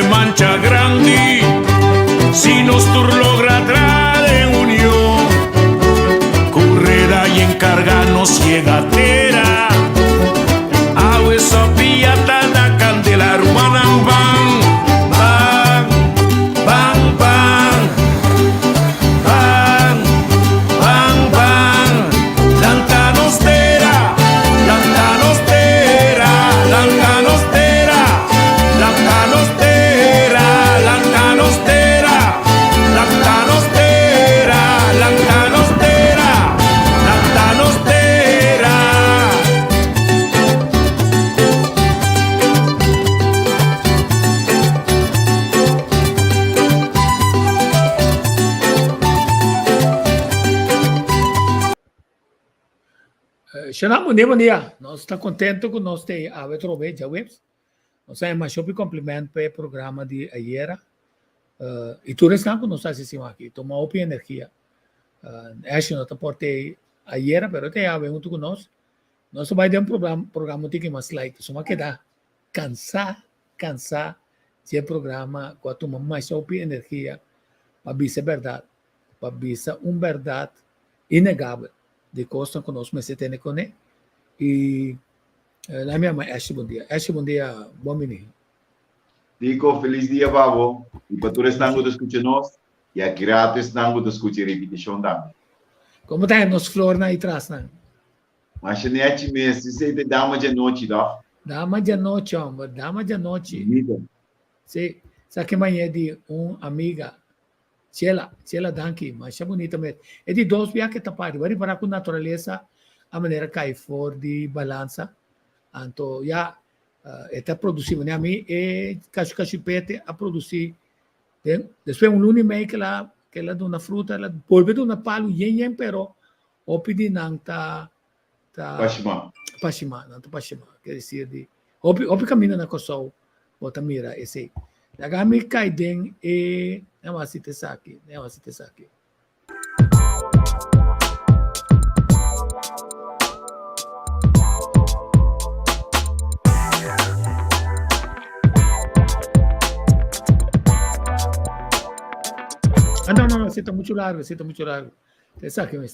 mancha grande, si nostur logra trare unión, correda y encargarnos llegatera, a esa piata la candela rumana van, van, van, van, van, van, lanta nostera, lanta nostera, lanta nostera, lanta nostera, lanta nostera, lanta nostera, lanta nostera, lanta nostera. Xanam, bom dia. Nós estamos contentes com nós ter a Vetrove, já webs. Nós temos mais shopping complemento para o programa de ayer. E tudo isso que nós estamos aqui. Toma open energia. Acho que nós portei ayer, mas até a junto com nós. Nós vai ter programa que mais like. Só que dá cansar de programa com a toma mais open energia para dizer verdade, para dizer verdade inegável de costa conosco, mas você tem que né? E lá minha mãe, Ash, bom dia, bom menino. Dico, feliz dia, Babo. E para tu estando de escutar nós, e é grato estando de escutar a repetição também. Como está nos flor na atrás, né? Mas não é que mesmo, se você dama de noite, não? Dama de noite, homem, dama de noite. Sim, sabe que manhã de amiga, Sheila Danki, mas é bonita mesmo. É de dois viagens que tapar, vai para com natureza, a maneira cai fora de balança. Então, já, está produzindo, né? A mim, é cachupete a produzir. Depois, lunes e meio que ela dá uma fruta, ela volve de uma palo, pero, o pedir não tá Pashima, quer dizer, o caminho na Kosovo, bota mira, esse. Nagami kay ding nawasite sa akin. No, está muito largo. Essa aqui é uma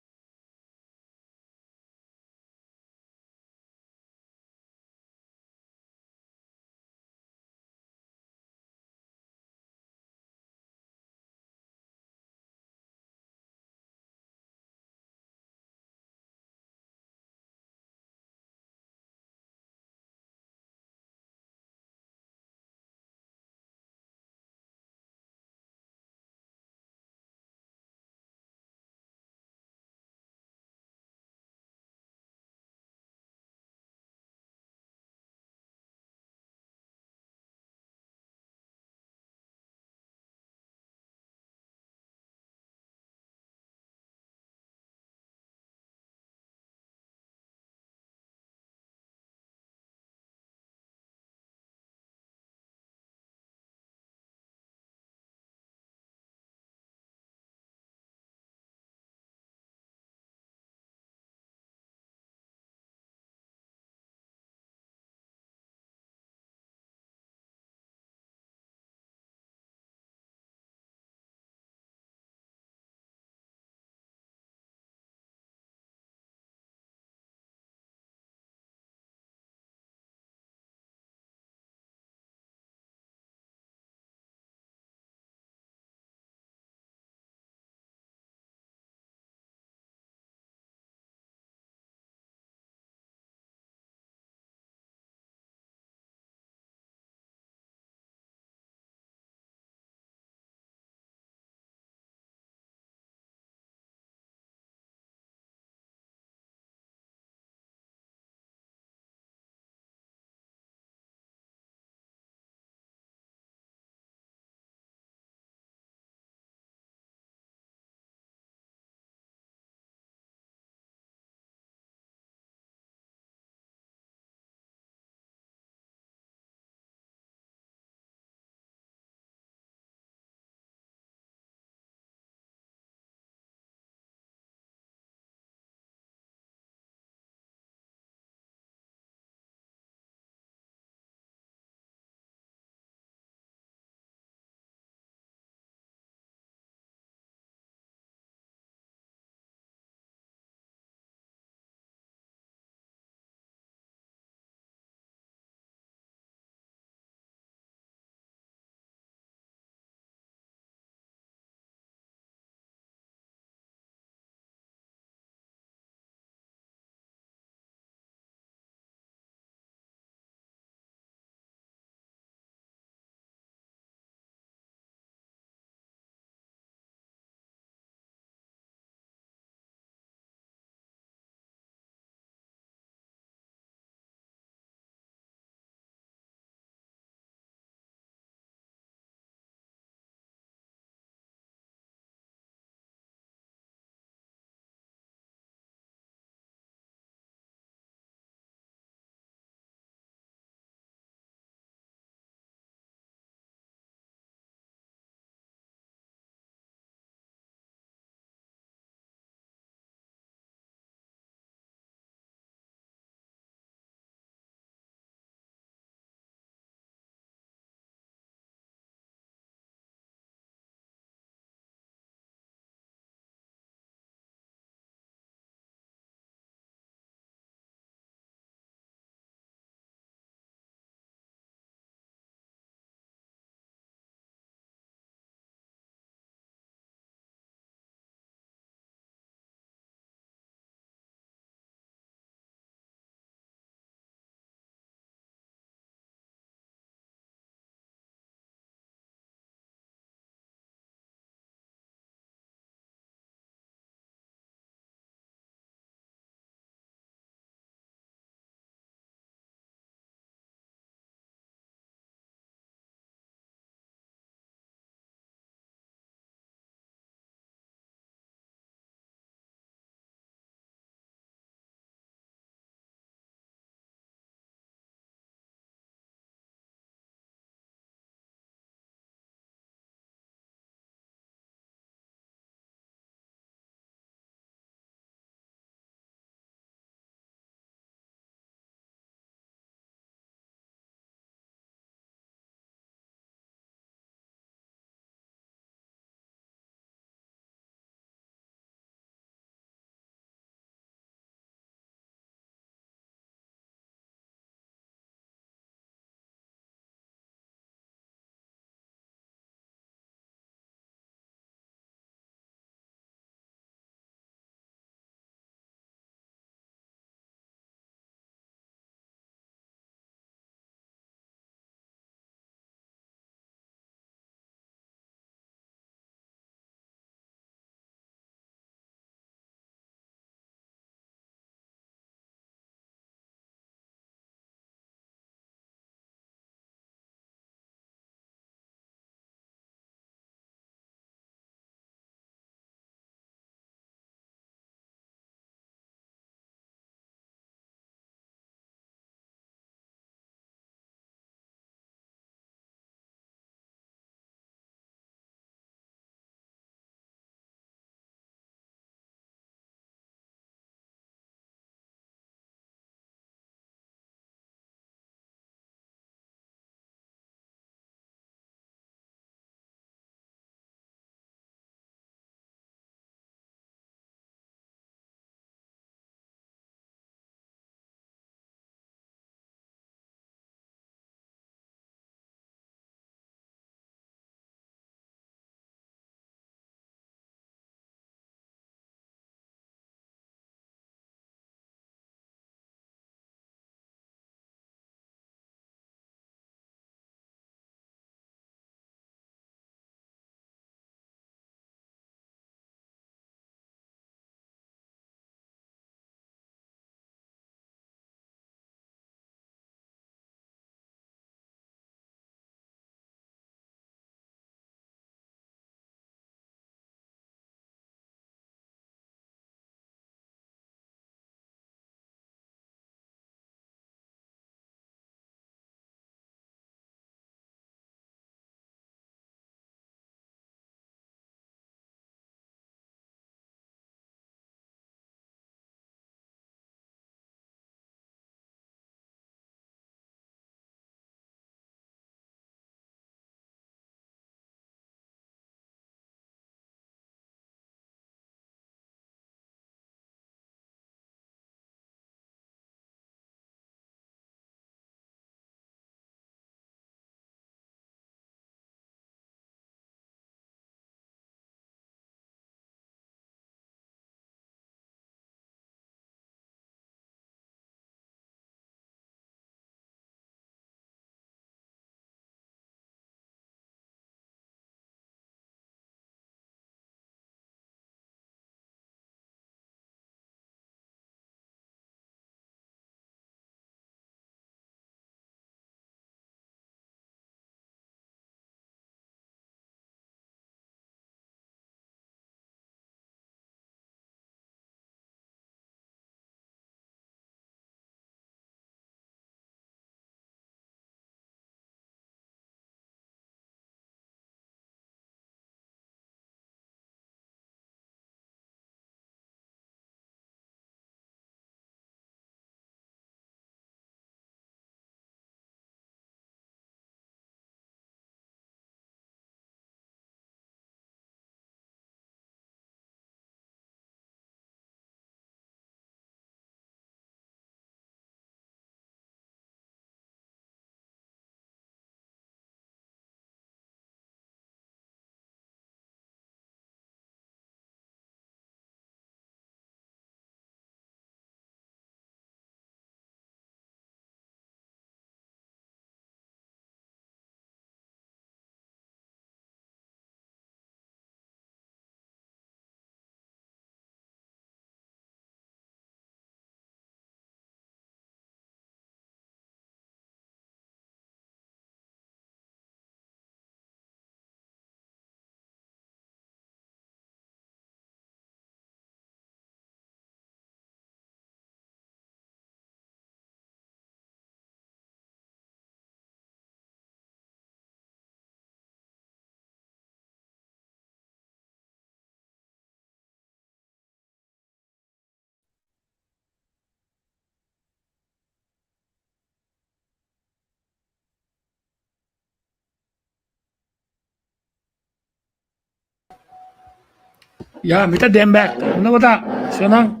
Ya, mita dem back. Ano ba ta? Senang.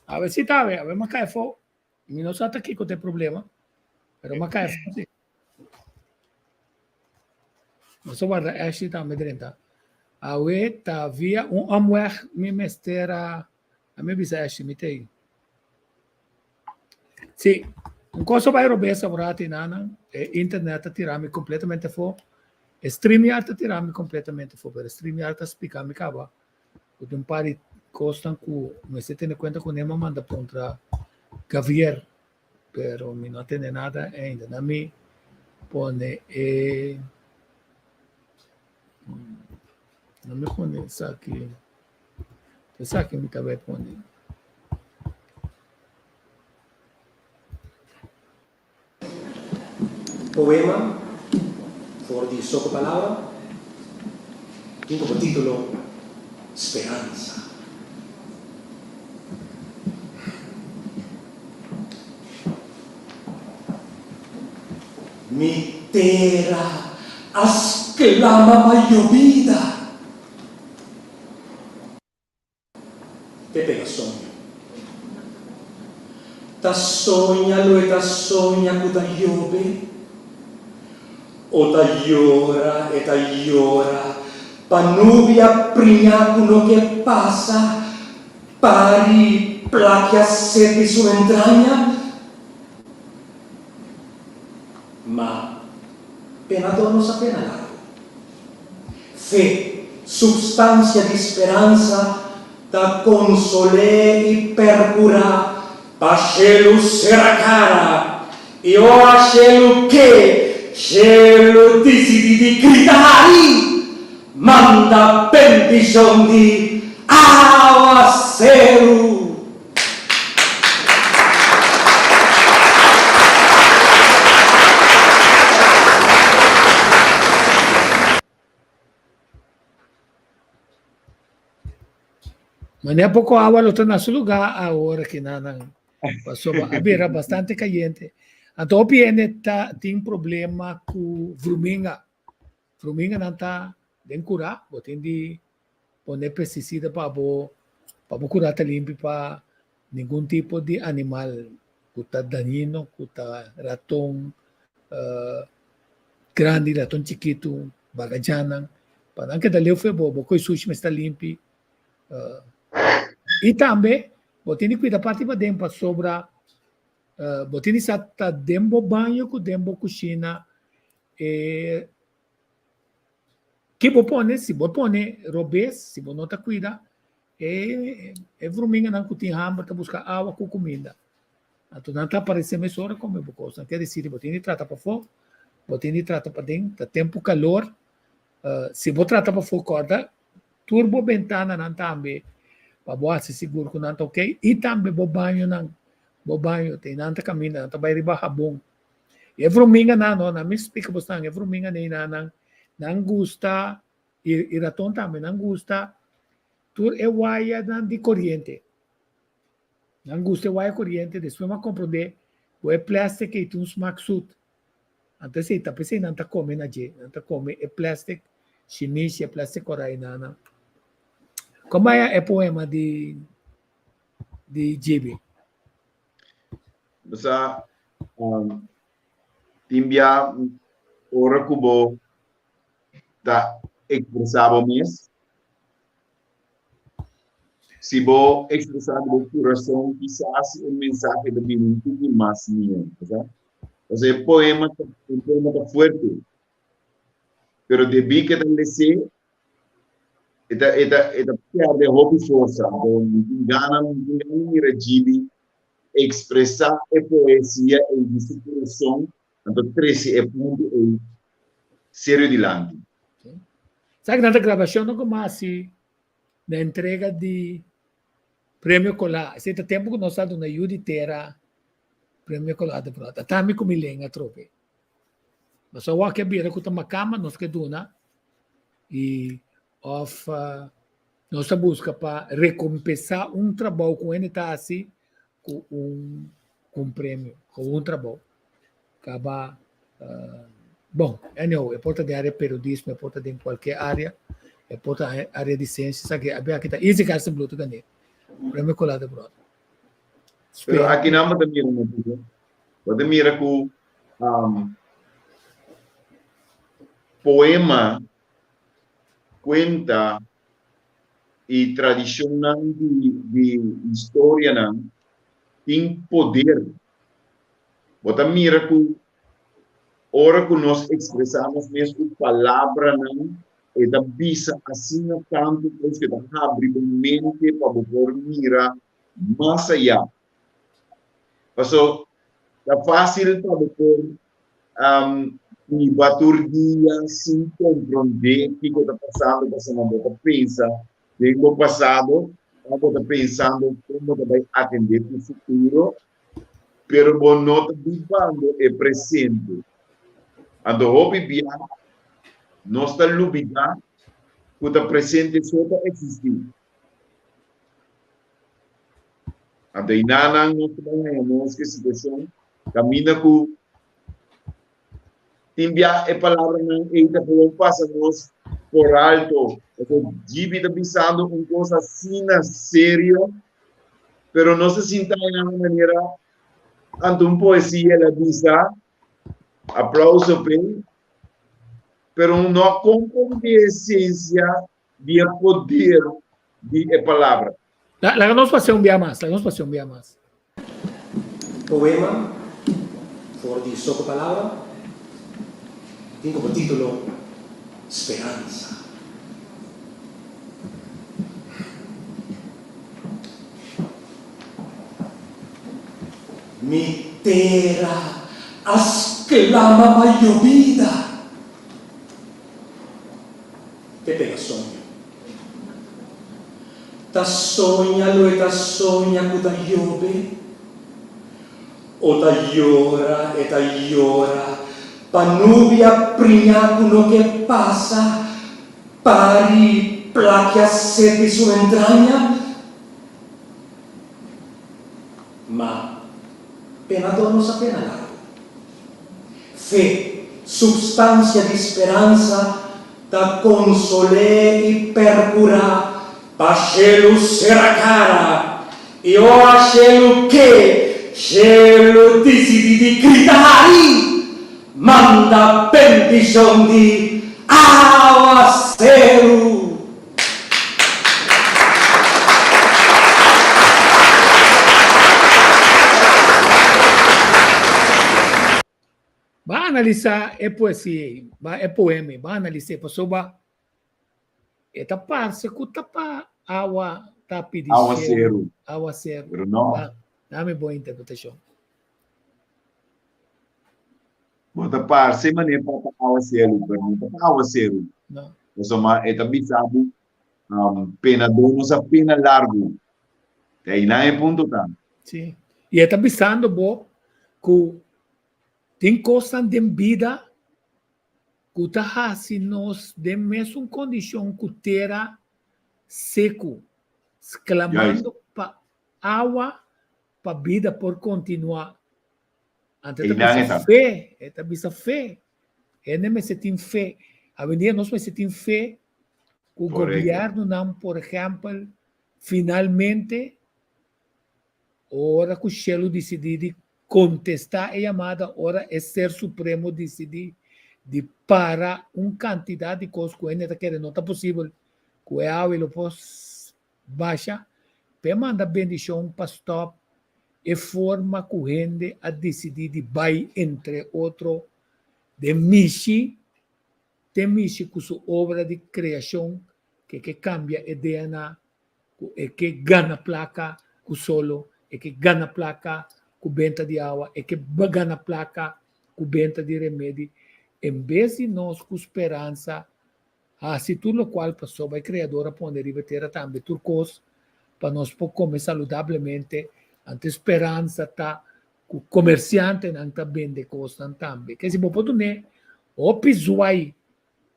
A ver si tabe, a ver makaya fo. Mi no sa taki ko te problema. Pero makaya fo. Maso guarda, Ashley ta medrenta. Awe ta via un omweg mi mestera. A me bisa Ashley mitei. Sì, un coso vai robessa vorati nana e internet tirami completamente fu e StreamYard tirami completamente fu per StreamYard spica mi cava con un pari costan cu me se tiene cuenta con Emma manda contra Javier pero mi no tiene nada ainda na mi pone non mi pone sa che mi cave pone Poema por di Soco Palabra, tiene como título Esperanza. Mi terra exclama ma llovida. Te pega sogno. Ta sogna lo e ta sogna cu ta llove. O tagliora e tagliora, panubia prignacolo che passa, pari placchia sete su entraña, ma pena donos appena largo. Fe, substancia di speranza, da consolé e percura, pascelu sera cara, e ora scelu che, cielo di gridare, manda bendición di aguacero. Ma ne ha poco agua lo torna a su lugar ahora que nada pasó a ver bastante caliente. Então, piene tem problema com fruminga. Fruminga não está bem curar, tem de poner pesticida para curar tá limpo para nenhum tipo de animal que está danino, que está ratão grande, ratão chiquito, bagajana, para não que dali foi bobo, coi sushi está limpo. E também, tem de cuidar parte para dentro para sobrar botini sata dembo banho com dembo cozinha que bopone se bopone robes se bonota cuida fruminga não cutin hambre tá buscar água com comida então não tá aparecendo mais hora como coisa quer dizer botini trata para fora botini trata para dentro tá tempo calor se bot trata para fora corda turbo ventana não também para boa se seguro que não tá ok e também bo banho não bobanho tem nanta camina nanta vai riba habong e fruminga na no na me explica bastante e fruminga nem na não gusta e raton também não gusta tur e waia de corriente não gusta waia corriente depois ma compreender o é plástico e tu smack suit antes se tá pensei nanta come na je nanta come e plástico chinês e plástico orai na como é poema de GB Basta timbia ora cubo da expressava mes se bo expressar o coração quizás o mensagem do minuto de mais ninguém, tá? O sea, poema tá forte, pero debi que ele se eta perde hobby força, engana mi regime expressar a poesia e disciplinação, então 13 é ponto e sério de lante. Sabe que na gravação não começa na entrega de prêmio Colá. Esse tempo que nós estamos na Yuditera, prêmio Colá de Prata. Tami com milenga trope. Mas só o que vira com uma cama, nós que duna e nós busca para recompensar trabalho com ele tá assim com prêmio, com trabalho. Acaba bom, anyway, é porta de área periodismo, é porta de qualquer área e porta a reticência, sabe que abia kita easy custom bluto gani. Preme colada bro. Pero aqui não manda mira no tudo. Pode mira com poema cuenta e tradição de história não tem poder. Bota mira com ora que nós expressamos mesmo palavra não e da bisa assim tanto que da abre a mente para poder mirar mais allá. Passo é fácil para poder e baturdia sem compreender o que está passando, você não está pensando no passado, não está pensando como vai atender o futuro, pero bom não está vivendo o presente. Ando hobby bia, nós está lubida, que está presente só está existir. Ando inanang nós trabalhamos que situação camina com timbia e palavra não e da por passamos por alto, o dívida pensando coisa assim sério, pero não se sinta de uma maneira ante poesia ela bisa aplauso bem, pero não compreende a essência do poder de palavra. La nos pasé un día más, la nos pasé un día más. Poema, por di soco palabra, tiene como título Esperanza. Mi terra exclama ma llovida. Te pega sogno. Ta sogna lo e ta sogna cu ta llove. O ta llora e ta llora. Pa nubia priacuno che passa. Pari plaquia sete su entraña. Ma pena donos appena largo. Fe, substancia di speranza, da consolé e percura. Pashelu Serakara, e ora Shelu che, Shelu di gridare, manda bendizione di Awaseru. Va a analizar e poesia, va e poema, va a analizar para soba eta parse ku tapa awa tapi di Aguaceiro. Aguaceiro. Pero não. Dá-me boa interpretação. Bota parce maneira para aguaceiro, pergunta aguaceiro. Não. Insomma, é também sabe pena donos a pena largo. Aí não é ponto tá. Sim. E está pensando bo que tem coisas de vida que tá se nós de mesma condição que terra seco, exclamando para água, para vida por continuar. Então, fé, está bisa fé. É nem se tem fé. A vendia nós se tem fé que o governo não, por exemplo, finalmente, ora que o Shelo decidiu contestar a chamada, ora é ser supremo decidir de para quantidade de coisas que ainda querem, não está possível que a água ele possa baixar, para mandar bendição para stop e forma que a gente a decidir de vai entre outro de Michi, tem Michi com sua obra de criação que cambia a DNA, que ganha placa com solo, que ganha placa com venda de água, que ganha placa com venda de remédio. Em vez de nós com esperança, se tudo o qual passou, vai criadora poder ter também turcos para nós comer saludavelmente, ante esperança tá o comerciante não tá vende coisas também. Que se pode né, o pisuai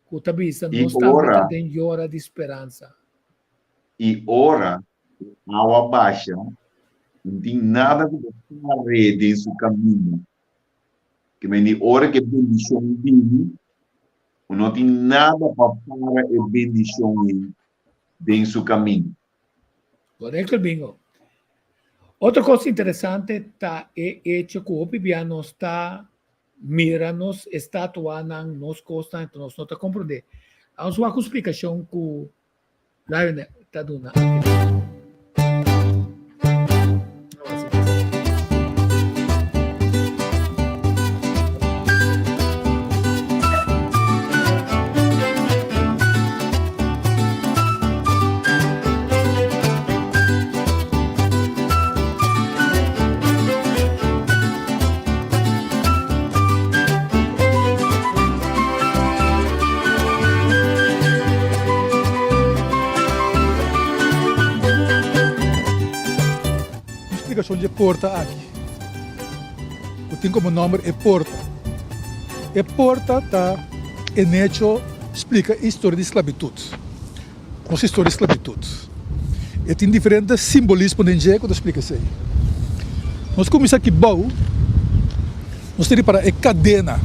que tá vista nós também tem hora de esperança. E ora, água baixa, não tem nada que você rede em seu caminho. Que vem hora que bendição vive, não tem nada para parar a bendição em seu caminho. Correcto, bingo. Outra coisa interessante é hecho que o Bibiano está mira-nos, está atuando nos costas, então nós não está compreendendo. Há uma explicação que o Lion está dando aqui. De porta aqui. Eu tenho como nome é porta. E porta está em hecho explica a história de esclavitud. Nossa história de esclavitud. E tem diferentes simbolismos dentro que eu explico isso aí. Nós começamos aqui bom. Nós temos para a cadena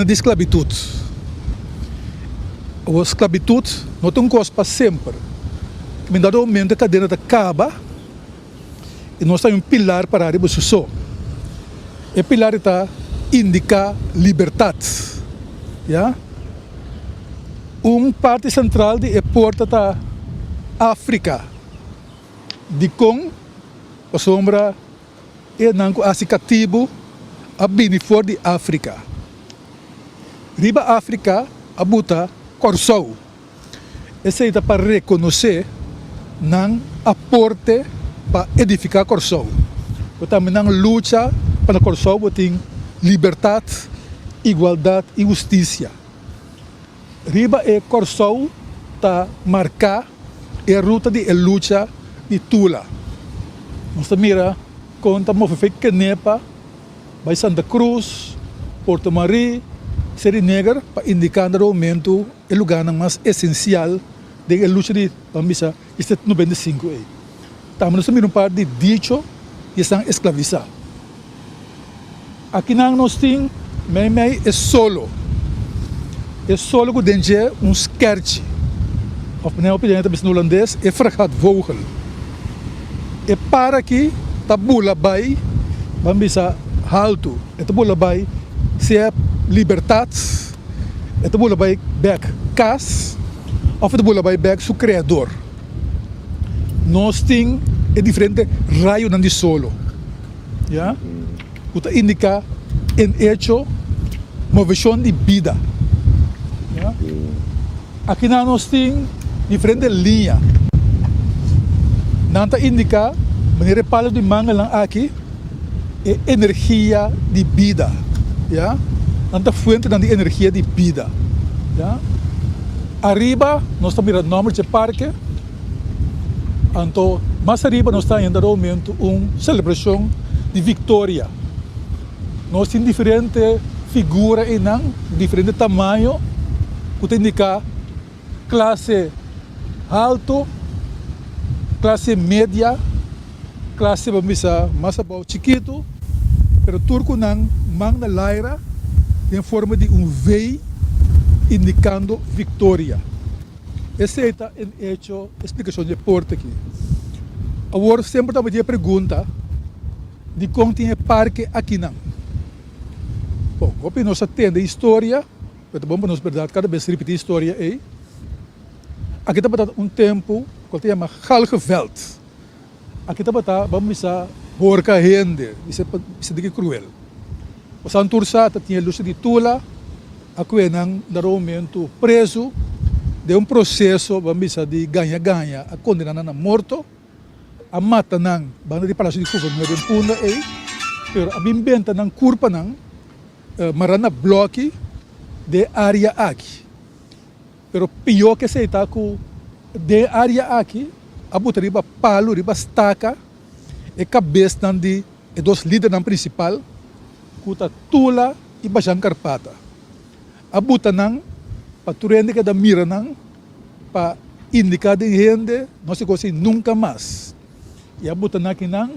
de esclavitud. A esclavitud não tem coisa para sempre. Em dado momento a cadena acaba. E nós temos um pilar para arriba do sol. E o pilar está indica liberdade. Yeah? Parte central de porta está África. De com a sombra e não assicativo a bem fora de África. Riba África a buta Corsou. Esse é para reconhecer não aporte para edificar Corsou. Eu também não luta para Corsou, eu tenho liberdade, igualdade e justiça. Riba e Corsou está marcar a ruta de luta de Tula. Nós mira conta movimento Canepa, vai Santa Cruz, Porto Marí, Seri Negra, para indicar no momento o lugar mais essencial da luta de Bambisa, este 95 aí. Estamos também par de dicho e estão escravizados. Aqui nós temos, é solo. É solo que tem um skertje. Of minha opinião, no holandês, é fragat vogel. E para aqui, está bula bai, vamos alto. Está bula bai, se é liberdade, está bula bai back cas, ou está bula bai back seu criador. Nós temos diferente raio de solo. Yeah? Que indica em hecho uma visão de vida. Yeah? Aqui nós temos diferente linha. Nanta indica maneira para de manga aqui é energia de vida. Yeah? Nanta fonte de energia de vida. Yeah? Arriba nós estamos mirando o nome de parque. Então, mais arriba nós estamos ainda no momento uma celebração de vitória. Nós temos diferentes figuras e diferente tamanho, que indica classe alto, classe média, classe mais chiquito, pero turco não manga laira em forma de V indicando vitória. Essa é a explicação de porta aqui. Agora sempre estamos a pergunta de como tem parque aqui não. Bom, o nós atende a história, é bom para nós verdade, cada vez repetir a história aí. Aqui está tempo que se chama Galgeveld. Aqui está, vamos dizer, porca gente, isso é cruel. O Santurça tinha luz de Tula, aqui é no momento preso, de um processo, vamos dizer, de ganha-ganha, a condenar na morto, a mata nang, banda de palácio de governo de punda aí, pero a bimbenta nang curpa nang, marana bloque de área aqui. Pero pior que se está com de área aqui, a botar riba palo, riba estaca, e cabeça nang de dois líderes nang principal, kuta Tula e Bajan Carpata. A botar nang paturende que da mira nang para indicar de gente não se gosta nunca mais. E a botar aqui nang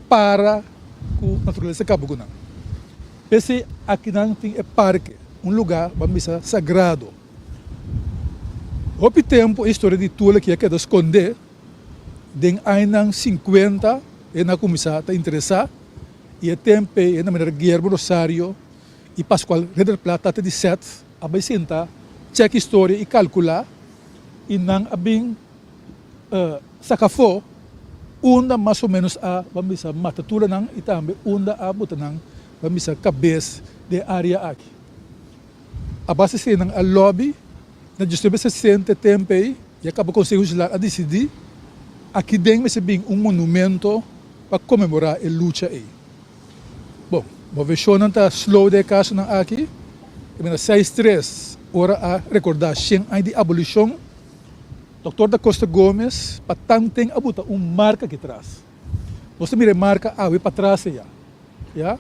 para com natureza cabo nang. Esse aqui nang tem é parque. um lugar, vamos dizer, sagrado. Houve tempo, a história de Tula que é que esconder, den ainda 50, e na começar a interessar, e a tempo, e na maneira Guilherme Rosário, e Pascoal Reder Plata, até de 7, a vai sentar, check história e calcular, e não a bem sacafó, onda mais ou menos a, vamos dizer, matatura não, e também onda a botar não, vamos dizer, cabeça de área aqui. A base se não a lobby, na justiça se sente tempo e acaba conseguindo a decidir, aqui dentro vai ser bem monumento para comemorar a luta aí. Bom, vou ver se não está slow de caso não aqui, e 6-3, hora a recordar 100 anos de abolição. Dr. da Costa Gomes, para tanto tem a botar marca aqui atrás. Você mira marca, para trás já.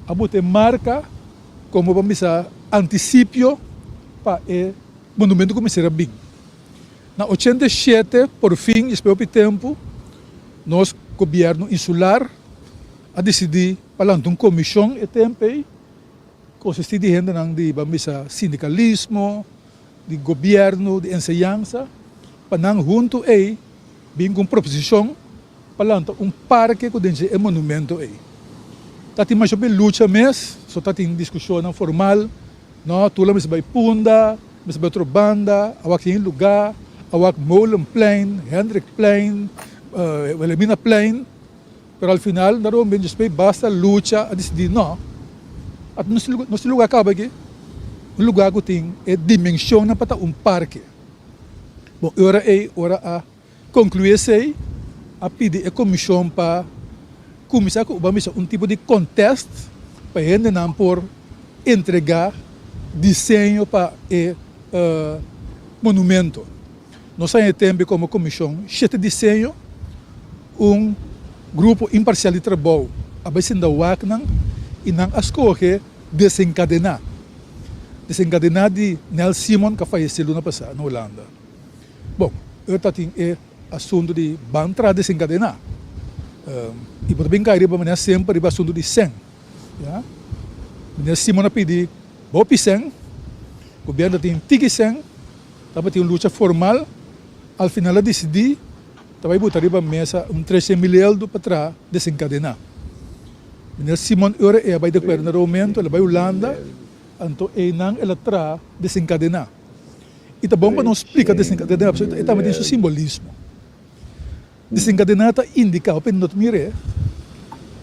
A botar marca, como vamos dizer, antecipio para o monumento começar a bem. Na 87, por fim, espero o tempo, nosso governo insular a decidir para uma comissão e tempo consiste de gente de, vamos dizer, sindicalismo, de governo, de enseñanza, para junto aí, bem com proposição, para parque que tem um monumento aí. Tá tem mais sobre luta mesmo, só tá tem discussão formal, não, tu lá vai punda, vai outra banda, awak tem lugar, awak Molen Plain, Hendrik Plain, Wilhelmina Plain, pero al final, naroon bem basta luta a decidir não. At nesse lugar acaba aqui, lugar que tem é dimensão para parque. Bom, ora a concluir isso a pedir a comissão para começar com tipo de contest para gente não por entregar desenho para o monumento. Nós temos tempo como comissão 7 desenho, grupo imparcial de trabalho, a base da WACNAN, e não escolhe desencadenar. Desencadenar de Nel Simon, que faleceu no ano passado, na Holanda. Bom, eu tenho assunto de bantra desencadenar. E por bem cair, eu sempre o assunto de 100. Nel Simon pediu, vou para 100, o governo tem tique 100, estava tem uma luta formal, ao final ela decidiu, estava botar a mesa 13 milhões para trás desencadenar. Nel Simon vai declarar no momento, ela vai Holanda, então ela traz desencadenar. E tá bom para nós explicar desencadenar, porque também tem seu simbolismo. Desencadenar indica, para nós mirar,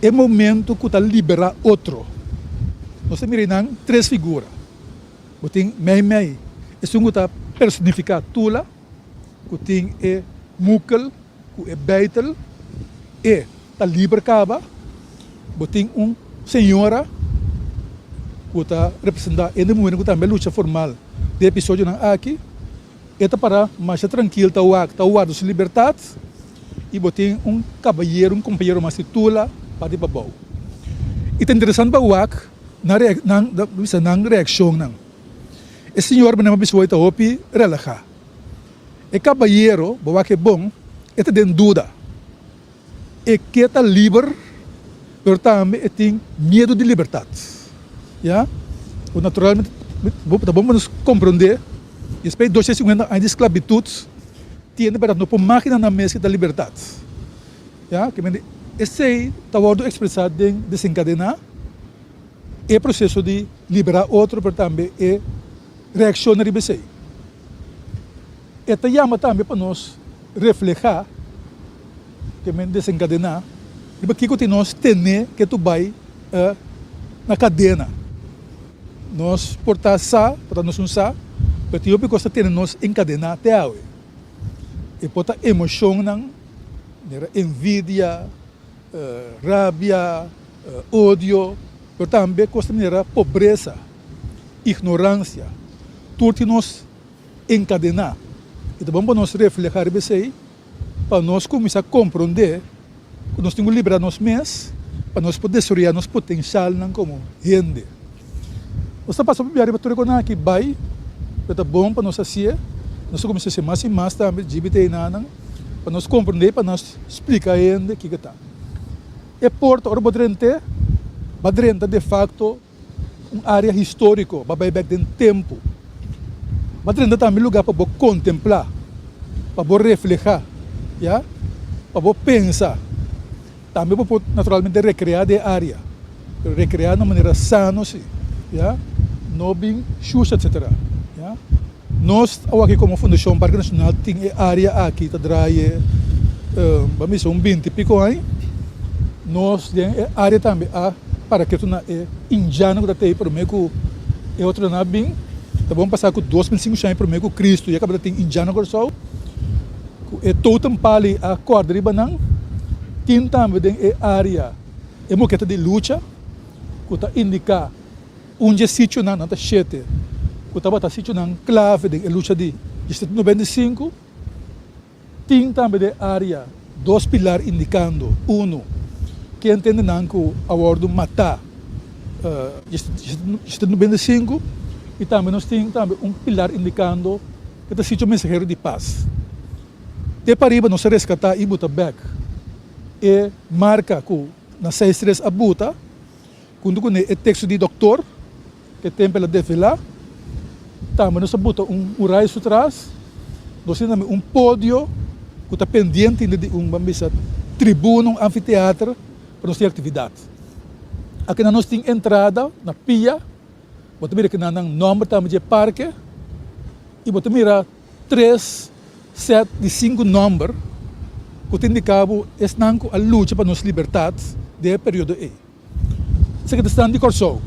é momento que está liberar outro. Nós miramos 3 figuras. Tem mei, é um que personificar Tula, que tem Mukel, que é Beitel, e está libercaba. Tem senhora que está representando no momento que também luta formal de episódio aqui, é para mais tranquilo, está o de liberdade, e tem cavalheiro, companheiro mais titula para ir para o E é interessante para o na reação. O senhor não está opi relaxar. O cavalheiro, que é bom, está em dúvida. E que está livre, mas também tem medo de liberdade. Yeah? Naturalmente, vamos compreender, depois de 250 anos de esclavitud, tem para não pôr máquina na mesa da liberdade. Yeah? Esse está expressado em desencadenar, é processo de liberar outro, mas também é reação na RBC. Esta chama também para nós refletir, que desencadenar, porque que nós temos que tu vai na cadena. Nós portar para nós usar, porque eu gosto de nós encadenar até agora. E porta emoção, envidia, rabia, ódio, mas também gosto de pobreza, ignorância, tudo nós encadenar. Então vamos nós refletir isso para nós começar a compreender que nós temos que liberar nós mesmos, para nós poder desarrollar nosso potencial como gente. Nós estamos passando por uma que vai, é bom para nós assim, nós começamos a ser mais e mais também, para nós compreender, para nós explicar a gente o que está. E porta, ora, badrente de facto, área histórica, babay back den tempo. Mas ainda também lugar para você contemplar, para você refletir, yeah? Para você pensar. Também para naturalmente recriar a área. Recriar de maneira sana, yeah? Não bem xuxa, etc. Yeah? Nós, aqui como Fundação Parque Nacional, tem área aqui, que traz, vamos dizer, 20 e pico anos. Nós temos área também, para que tu na indiano que tem para mim que é outro na bem, tá bom passar com 2.500 anos para mim que Cristo e acaba de ter indiano agora só, é todo pali a corda de banana, tem também tem área, é moqueta de luta, que tá indicar onde sítio na nota chete, que tá bota sítio na clave de luta de 95, tem também de área, dois pilares indicando, que entende que a ordem matar 95 e também nós temos também pilar indicando que é sítio mensageiro de paz. De pariba nós resgatar e botar back e marca que na 6.3 a buta quando é texto de doutor que tem pela defila também nós botar raio atrás nós temos também pódio que está pendente de tribuna, anfiteatro para nós ter atividade. Aqui nós temos entrada na pia, você mira que nós temos nome também de parque, e você mira 3 set de 5 números, que tem indicado a luta para nos liberdade do período E. Se você está de Corsou,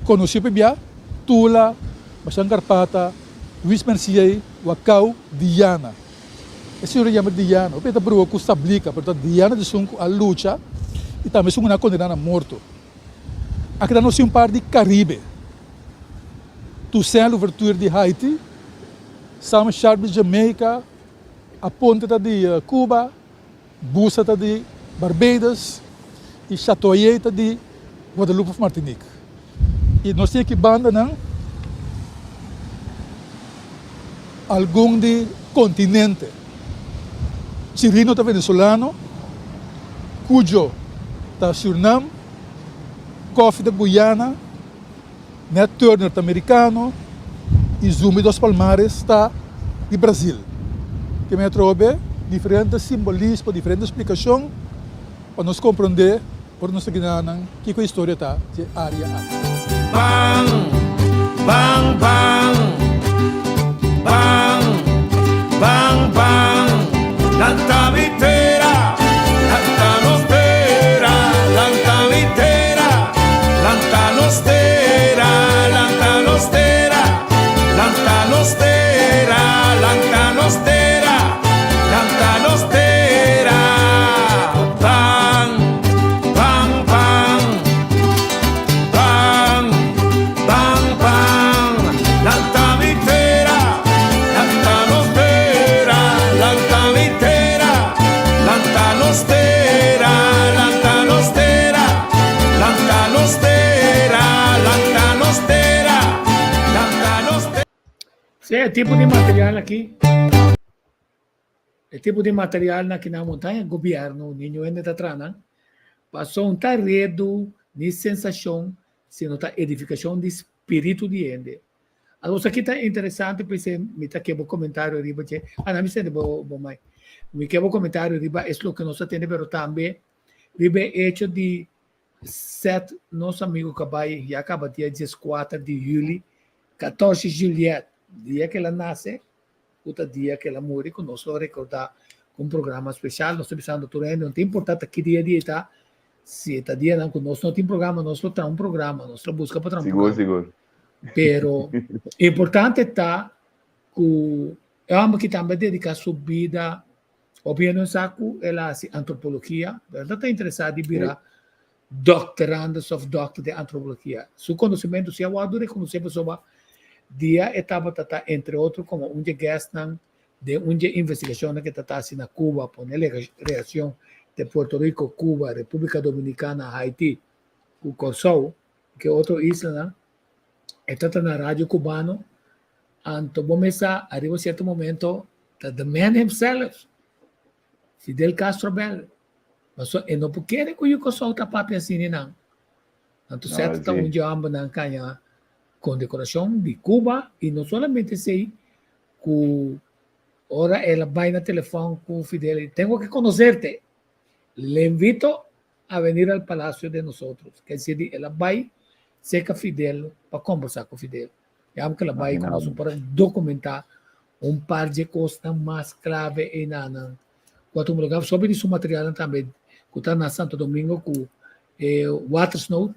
conheci Pibia, Tula, Baixão Carpata, Luís Mercier, Wacau, Diana. Esse é o Diana, o Peter Brua que establica, portanto, Diana de Sunco a luta e também Sunco na condenada a morto. Aqui nós temos par de Caribe, Toussaint Louverture de Haiti, Sam Sharp de Jamaica, a Ponte de Cuba, Bussa de Barbados e Chatoyer de Guadalupe Martinique. E nós temos aqui banda, não? Algum de continente. Chirino está venezuelano, Cujo está Suriname, Coffee da Guiana, Nat Turner está americano e Zumi dos Palmares está de Brasil. Que me trouxe diferentes simbolismos, diferentes explicações para nos compreender, para nos seguir que a história está de área A. Bang, bang, bang, bang, bang, bang. Lanta vitera, lanta nostera, lanta vitera, lanta nostera, lanta nostera, lanta nostera, lanta nostera, lanta nostera. Bang, bang, bang, bang, bang, bang. Lanta vitera, lanta nostera, lanta vitera, lanta nostera, lanta nostera, lanta nostera, lanta nostera, lanta nostera. Sim, é tipo de material aqui. É tipo de material aqui na montanha, governo, ninho ainda está atrás, passou redo de sensação, se não está edificação de espírito de ende. Agora, isso aqui está interessante, porque me está quebrando comentário riba, não me sente bom, mais. Me quebrou comentário riba, é o que nós temos, mas também, riba é hecho de 7, nosso amigo Cabai, já acaba dia 14 de julho, 14 de Juliette, dia que ela nasce, o dia que ela morre, que nós vamos recordar com um programa especial, nós estamos pensando tudo, não tem importância que dia está, se está dia não, nós não tem programa, nós não temos um programa, nós busca para um programa. Seguro. Pero importante está que é uma que também dedica sua vida, opinião saco, ela se antropologia, ela está interessada em virar doctorandos of doctor de antropologia. Seu conhecimento se é o adoro reconhecer sobre dia etapa está entre outros como um guest de uma investigação que está assim na Cuba, por a reação de Puerto Rico, Cuba, República Dominicana, Haiti, o Kosovo, que é outra isla, está na rádio cubano, então começa arriba a certo momento, the man himself, Fidel Castro Bell, mas ele não quer que o Kosovo está pátria assim, não. Tanto Ah, certo está sim. um jamba na canha condecoração de Cuba e não somente sei que ora ela vai na telefone com o Fidel e tenho que conhecerte. Le invito a venir al palacio de nosotros. Quer dizer, ela vai ser com Fidel para conversar com Fidel. E amo que ela vai conosco para documentar um par de coisas mais clave e nana. Quando um lugar sobre isso material também, que está na Santo Domingo com water snow,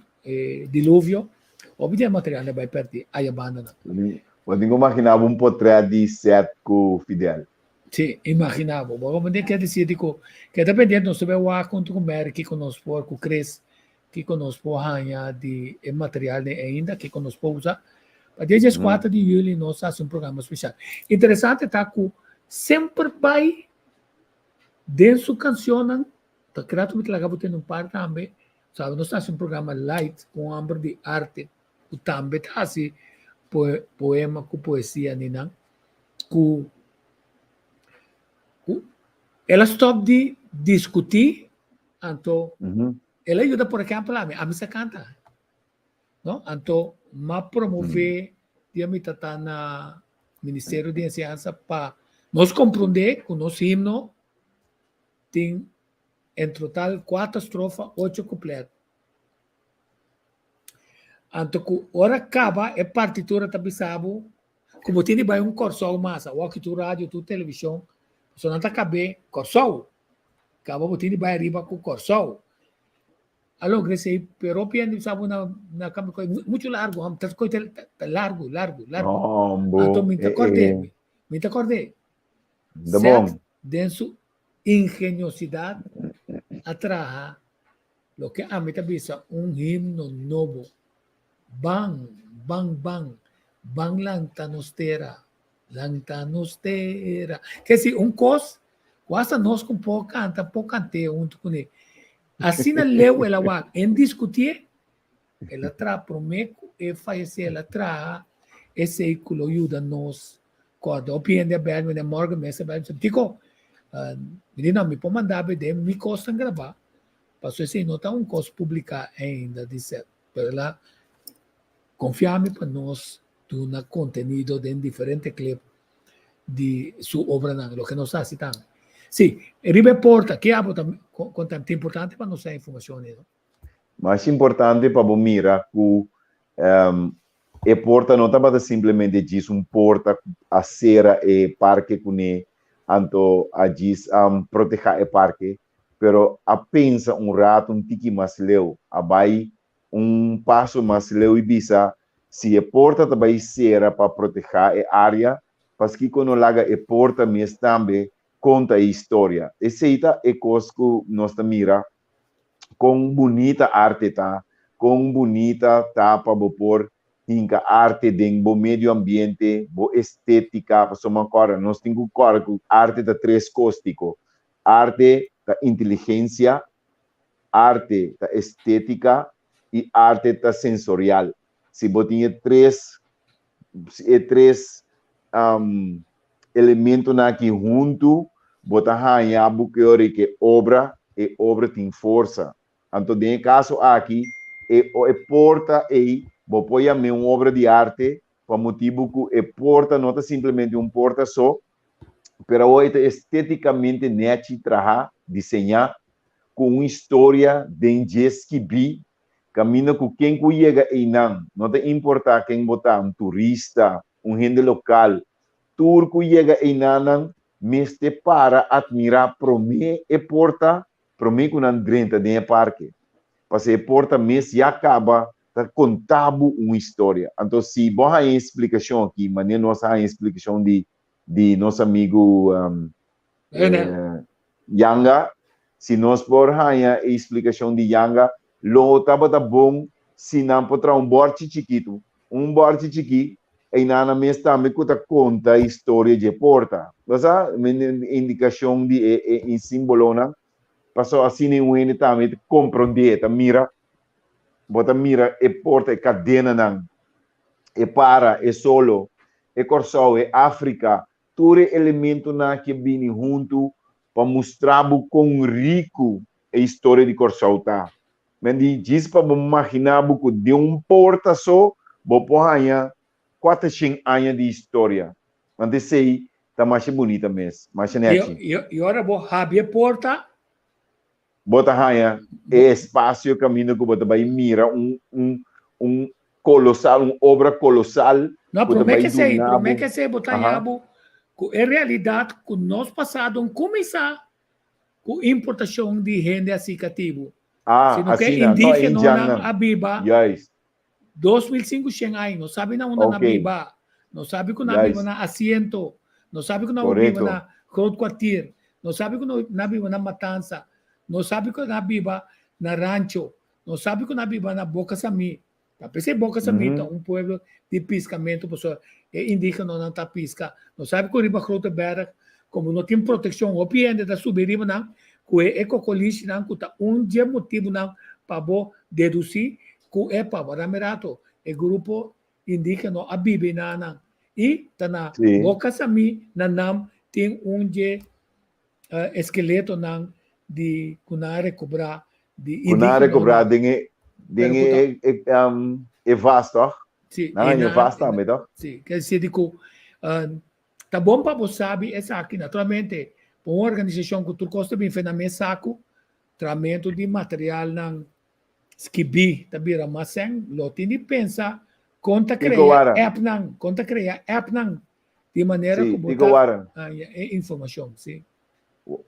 dilúvio, obviamente material vai perder a banda. Podem imaginar um portrait de set com o Fidel. Sim, imaginava. Vamos ter que dizer que dependendo, nós temos o quanto comer que conosco, com Cris, que conosco arranha de material ainda, que conosco usa. Para dia 4 de julho, nós fazemos um programa especial. Interessante está que sempre vai, dentro da canção, está criado muito legal, tem um par também, sabe, nós fazemos um programa light, com amor de arte, que também está assim, poema, com poesia, com ela stop de discutir, então ela ajuda, por exemplo, a mim se canta, não? Então, ma promover, dia me tá na Ministério de Ciência para nós compreender que o nosso himno tem em total 4 estrofas, 8 completos. Então, que hora acaba, é partitura também sabe, como tem vai um corso massa, ou que tu rádio, tu televisão, só não está cabe corso, acaba botando vai arriba com corso. Allora, cresce, però piano sabe na cama muito largo, tá coisa largo. Então me acordei. Tá bom. Dentro ingeniosidade atrás, lo que a mim bisa himno novo. Bang, bang, bang, bang lantanostera. Quer dizer, cos, quase nós com pouco cantei junto com ele. Assim não leu ela em discutir, ela traz prometo e faz ela traz esse veículo ajuda nós quando opinião de bem de morgen mesa bem digo menina me pode mandar de me custa gravar passou assim não tá costo publicar ainda dizer ela confiame para nós do conteúdo de diferente clip de sua obra lo que nos está citando. Sì, riporta che ha contenuto importante para nossa informação. Mais importante para mira que e porta não está simplesmente diz porta a cera e parque que anto a diz proteger e parque, pero a pensa rato tiki mais leu, a vai passo mais leu e bisa se e porta também cera para proteger a área, parce que quando laga e porta mesmo também conta a história. Esse é coisa que nós mira com bonita arte, tá? Com bonita tapa por hinca arte do meio ambiente, bo estética, soma agora nós temos agora arte da três cóstico, arte da inteligência, arte da estética e arte da sensorial. Se botinha três elementos aqui junto, botar a que obra tem força. Então, no caso aqui, porta e apoia uma obra de arte para motivo que porta não é simplesmente porta só, mas esteticamente nete trabalhar, desenhar com uma história de que vi caminho com quem chega e não importa quem botar turista, gente local, turco chega e não meste para admirar prome e porta prome com andrenta de parque. Porque porta mês já acaba contando uma história. Então, se você tem explicação aqui, mas nós temos explicação de nosso amigo Yanga, se nós podemos ter explicação de Yanga, lo estava bom se não para borte chiquito, e na mesa também conta a história de porta. Você indicação de em símbolo, passou assim em também compreender, mira, bota mira e porta e cadena não, e para e solo, e corso e África, todo elemento na que vem junto para mostrar com rico a história de corso tá. mas diz para imaginar que de porta só, vou hanya 400 anos de história. Mas sei, tá mais bonita mesmo, mais nete. E ora vou abrir a porta. Bota hanya é espaço caminho que bota vai mira colossal, obra colossal. Não, promete que sei, botar yabo. É realidade que nós passado começar com importação de renda assicativo. Se não quer indígena a Biba, 2005 Xengai, não sabe na onda na Biba, não sabe que na Biba na Asiento, não sabe que na Biba na Road Quartier, não sabe que na Biba na Matanza, não sabe que na Biba na Rancho, não sabe que na Biba na Boca Sami. Pensei Boca Sami, pueblo de piscamento, pessoa indígena não está pisca, não sabe que o Riba Groteberg, como não tem proteção, o piende da subiriba não, que é ecocolis não, que tá dia motivo não para deduzir que é para o grupo indígena a Bibi não, e tá na Boca Sami na nam tem dia esqueleto não de kunare cobrar de kunare cobrar dinge é vasto. Sim, não é vasto também, tá? Sim, quer dizer que tá bom para você saber essa aqui naturalmente uma organização que tu custa bem feita na saco tratamento de material não skibi tabira maseng lotini pensa conta criar app não de maneira que botar informação sim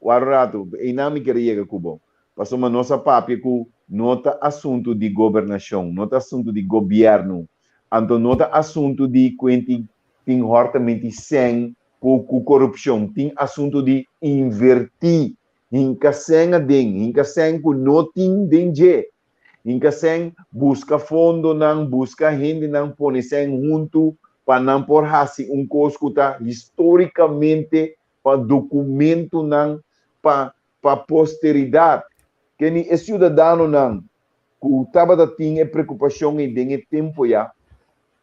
Guardato, e não me queria que Cuba. Passou uma nossa papia com nota assunto de governação, nota assunto de governo, então nota assunto de quem tem hortamente sem com corrupção, tem assunto de invertir, inca sem com notin dengue, inca sem busca fundo não busca gente não põe sem junto para não por assim coisa que está historicamente para documento não para posteridade que nem esse cidadão não que estava tinha preocupação em dengue tempo já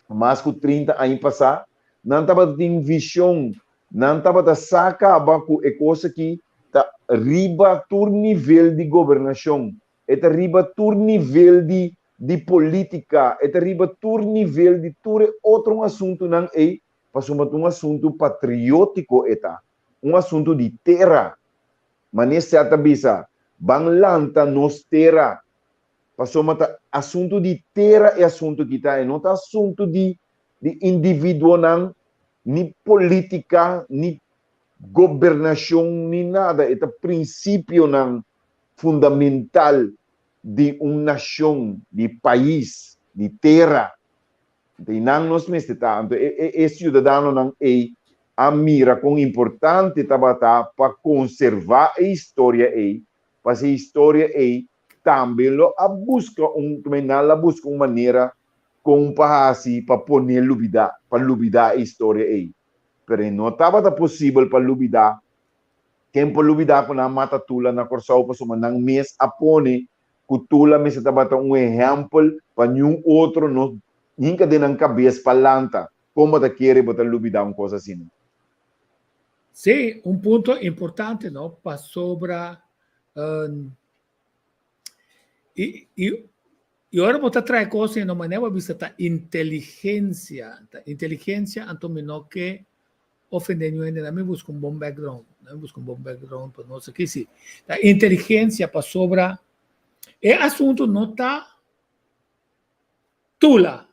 mas que 30 anos passar não estava tendo visão não estava saca com a coisa que está riba todo nível de governação está riba todo nível de política está riba todo nível de todo outro assunto não é passou um assunto patriótico eta assunto de terra. Mas nesse bisa, banglanta nos terra. Passou mata assunto de terra é assunto que está, não tá assunto de indivíduo não, nem política, nem governação, nem nada. É princípio não fundamental de nação, de país, de terra. Então, não nos mestre tanto. Esse cidadão não é a mira com importante para conservar a história aí, para a história aí também a busca uma maneira com para poner para a história aí, pero não estava possível para lubidar quem para lubidar com a mata tula na corsau para soma nang mês apone que tula mês estava exemplo para nenhum outro nunca de na cabeça para lanta como te querer botar lubidar coisa assim. Sim, ponto importante, não? Para sobre e agora vou trazer coisas de maneira vista inteligência, então não que ofender ninguém, não busca bom background, para nós aqui sim. A inteligência para sobre é assunto não está tula.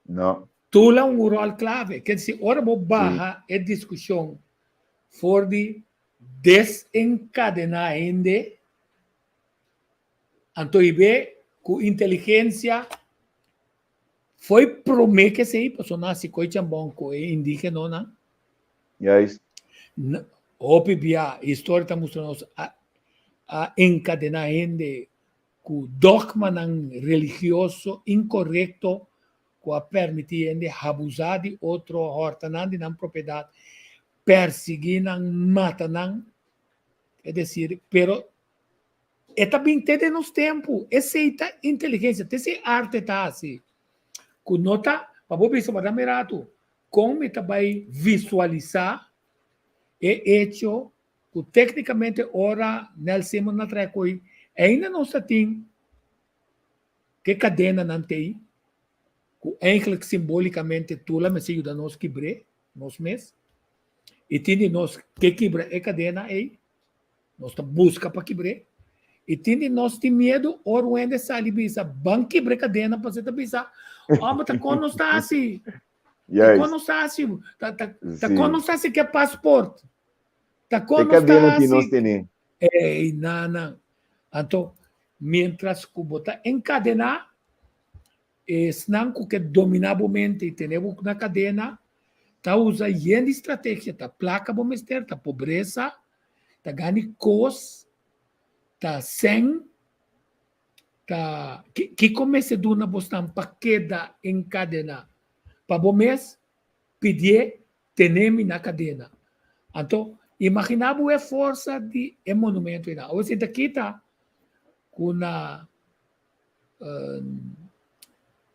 Não. Tula rol clave, quer dizer, agora vou barra a discussão for de desencadenar ainda então ibe com inteligência foi prometer que sei pessoa se coi chambon com indígena não yes opibia história está mostrando a encadenar ainda com dogma religioso incorreto que permitir ainda abusar de outro hortanã de não propriedade perseguir, matar, é dizer, pero é também ter nos tempos, essa inteligência, essa arte tá assim, que nota, para você ver para mirato, como está vai visualizar é hecho que tecnicamente ora nel cima na trecoi ainda não está tem que cadena não tem, que eigenlijk simbolicamente tula, mas ajuda nós quebrar, nós mesmos. E tem nós que quebra a cadena aí, nós busca para quebrar. E tem nós tem medo, or onde sai bisa, ban quebra cadena para você pensar, mas tá quando está assim, tá quando está assim, tá quando está assim que é passaporte, tá quando está assim. Não. Então, mientras que você encadenar, senão que dominablemente temos na cadena, tá usa de estratégia, tá placa bomester, tá pobreza, tá ganha cos, tá sem, tá que comece duna bostam para queda em cadena, para bomes pedir tenemi na cadena. Então, imaginava a força de monumento ina. Ou seja, daqui tá com na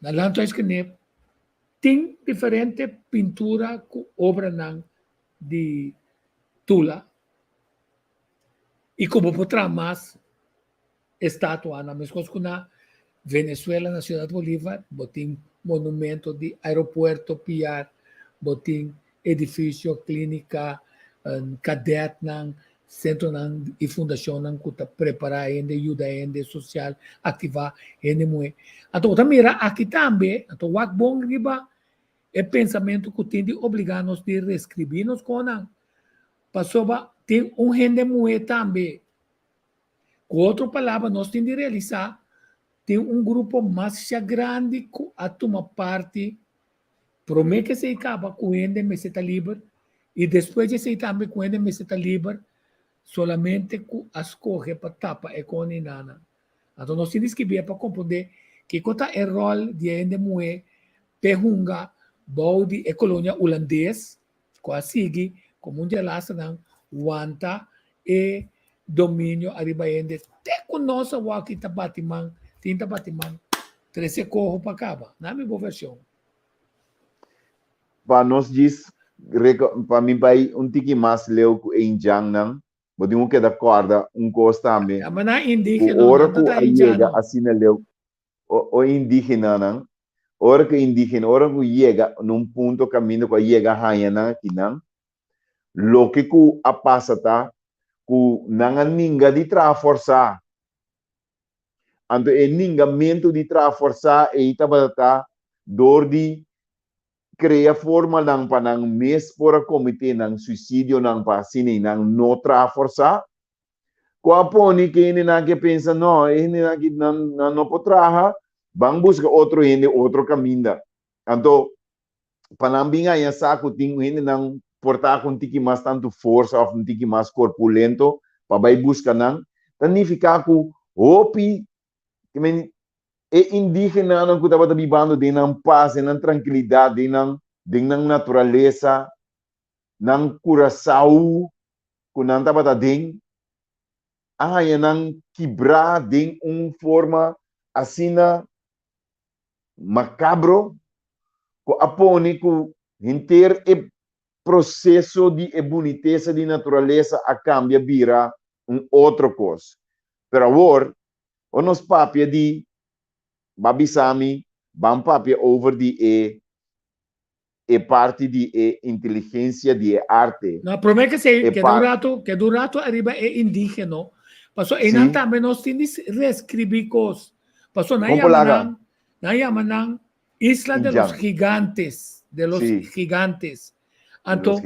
lanto escreve tem diferente pintura com obra de tula e como potrá mais estátua na mesma coisa na Venezuela na Ciudad Bolívar botim monumento de aeroporto Piar botim edifício clínica cadet nang centro nang e fundação nang que preparar ainda ajuda ainda social ativar ainda muito então também aqui também então o bom riba é pensamento que tem de obrigar-nos de reescrever-nos com não passou tem gente muito também com outra palavra nós temos de realizar tem grupo mais grande que a tomar parte promete que se acaba com gente meseta livre e depois de se também com gente meseta livre solamente com as corre para tapa e com nana. Então nós temos que ver para compreender que qual é o rol de gente muito pergunga bom de colônia holandês quase como um gelas não wanta e domínio arriba ainda até conosco o aqui tá batiman tinta batiman 13 corro para acaba na minha boa versão para nós diz para mim vai tiki mais leu em jang não podemos que da corda costa também mas na indígena ora que a chega assim leu o indígena não ora que indígena ora que chega num ponto caminho que chega haiana aqui não lo que a passa tá ku nanga ninga di tra força ando e ninga mento di tra força e itabata dor di cria forma nang panang mes por comité nang suicídio nang pa sini nang no tra força ko aponi que ni na que pensa no e ni na que no potraha bang busca outro caminho ando panambinga ya saco tingo hindi nang portar com tiki mais tanto força ou um tiki mais corpulento para vai buscar não significa que opi que men é indígena não que estava vivendo de não paz de não tranquilidade de não natureza não curaçao que não estava dentro é não quebrar de forma assim macabro que apone que inteiro é processo de boniteza de natureza a cambia vira outra coisa. Pero agora, o nos papia de babisami, bam papia over de parte de inteligência de arte. Não, promete que do rato arriba é indígena. Passou e não também nós temos reescrever coisas. Passou na Yamanang, Isla de los Gigantes, gigantes. Então,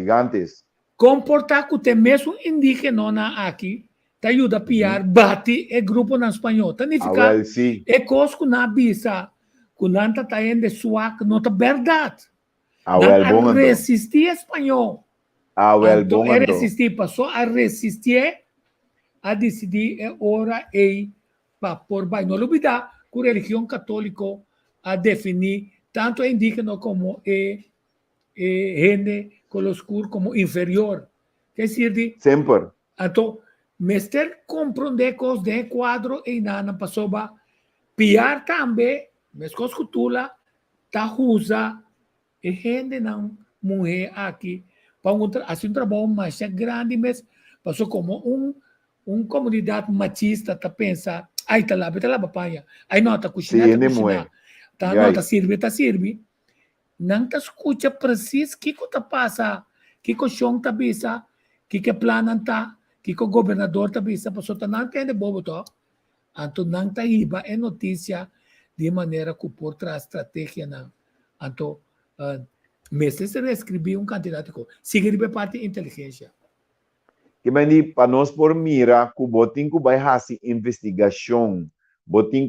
comportar que tem mesmo indígena aqui, te ajuda a piar, bate e grupo na espanhol. Significa, é coisa que na bisa, que não está indo suac, não é verdade. Não resistir espanhol. Então, é resistir, passou a resistir, a decidir, é hora para por baixo. Não olvidar que a religião católica a definir tanto indígena como gente coloscuro como inferior. Quer dizer, sempre. Então, mestre compreender coisas de quadro e nada passou a piar também, mas coisas que tula, tá usa e gente não morrer aqui para assim trabalho mais grande, mas passou como comunidade machista tá pensa Aí tá lá papaya. Aí não, tá cozinhar, Sim, tá nem cozinhar. Tá, E não, aí? tá servir. Não tá escuta preciso que tá passa, que o chão tá bisa, que plano tá, que o governador tá bisa, passou tá não entende bobo to. Anto não tá iba é notícia de maneira que por trás estratégia não. Anto meses se reescrever candidato que sigue parte inteligência. Que mani para nós por mira que botinho vai fazer investigação, botinho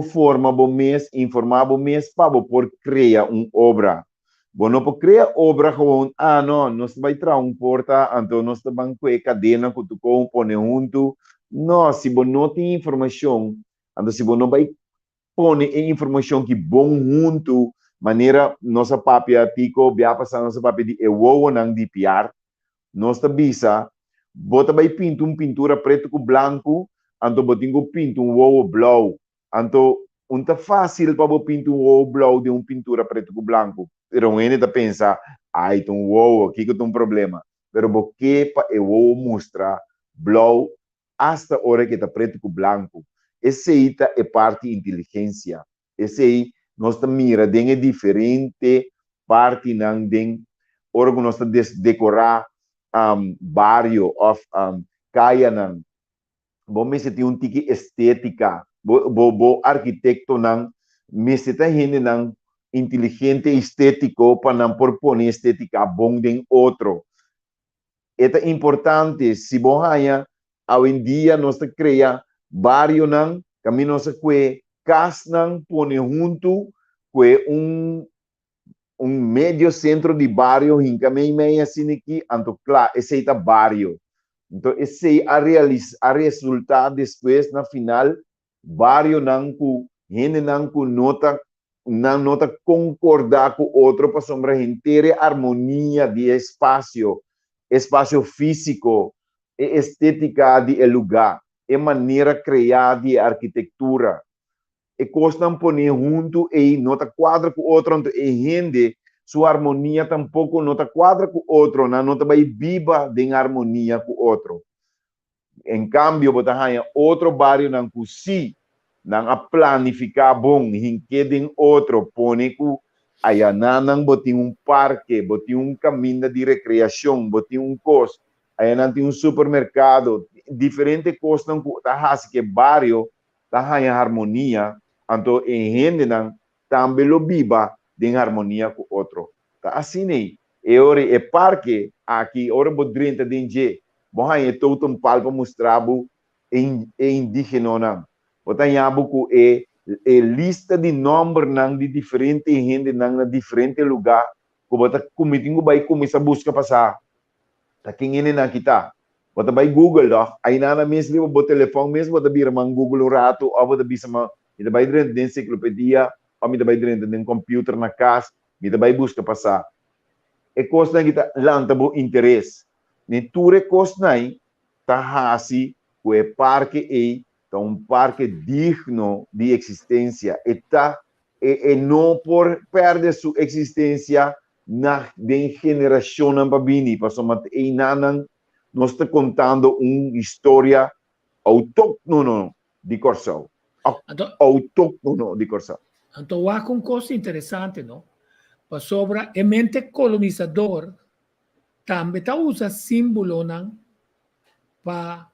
forma bom mês, informar bom mês para por criar obra. Bom, não por criar obra com não, nós vai trazer porta, então nós vamos com a cadena que tu compõe junto. Não, se você não tem informação, então se você não vai pôr informação que bom junto, maneira nossa papia tico, via passar nossa papia de eu não de piar. Nós bisa, bota vai pinto pintura preto com branco, anto botingo pinto wow blau. Anto unta fácil para pinto wow blau de pintura preto com branco. Pero ele tá pensa, ai, um wow, aqui que tem problema. Pero porque pa wow mostra blau hasta hora que tá preto com branco. Esse aí é parte inteligência. Esse aí nós mira den diferente parte não den hora que nós decorar barrio of kaya ng bom tem tiki estética bo arquitecto ng mesita hindi ng inteligente estético para não propor estética bom den outro. É importante se bom haya hoje em dia nós cria barrio ng kami nós que cas ng pone junto que medio centro de barrio hinka may assim aqui anto claro esse é barrio então esse a resultado depois na final barrio não ku gente não ku nota concordar com outro para sombra inteira harmonia de espaço físico e estética de lugar e maneira criada de arquitetura e costam pôr junto e nota quadra com outro e rende sua harmonia tampouco nota quadra com outro na nota vai viva de harmonia com outro. Em cambio, botahaya outro barrio não cusi não a planificar bom hinquedem outro pone ku ayananang botin parque, botin caminho de recreação, botin cos, ayanang tem supermercado, diferente costam ku tahas que barrio tahaya harmonia anto gente não também lo viva em harmonia com o outro. Tá assim aí. E ora é parque aqui, ora bodrenta denje. Bom aí todo um palco mostrado em indígena não. Botanya buku lista de número não de diferente gente não na diferente lugar. Ko bota comitingo vai começar busca passar. Tá quem ele na kita. Bota vai Google doc. Aí na mesmo bota telefone mesmo bota bira mang Google rato ou bota bisa me vai dentro da enciclopedia, ou me vai dentro de um computer na casa, me vai buscar passar. E coisa que tá lanta bo interesse. Nem tudo coisa aí tá assim, o parque é um parque digno de existência. E não por perder sua existência na geração na babini, passou mas e nanang nós está contando uma história autóctone de Corsão. Autóctono de Corsão. Então, há uma coisa interessante, não? Sobre a mente colonizador, também usa símbolo para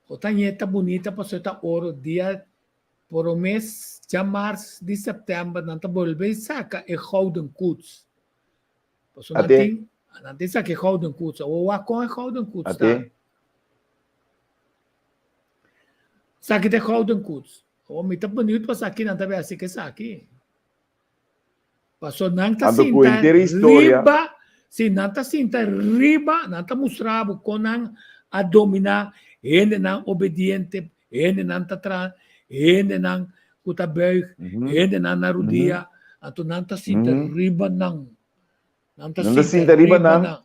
o tanheta bonita para ser ouro dia por o mês de março de setembro, não está volver saca e Golden Coats. Não tem saca e Golden Coats, ou há com e Golden Coats, tá? Saca de Golden Coats. O me tá bonito para aqui não tá bem assim que aqui. Passou não tá cinta riba, se não tá cinta riba, não tá mostrado com a dominar, ele não obediente, ele não tá trans, ele não kuta beug, ele não narudia, então não tá cinta riba não. Não tá cinta riba não.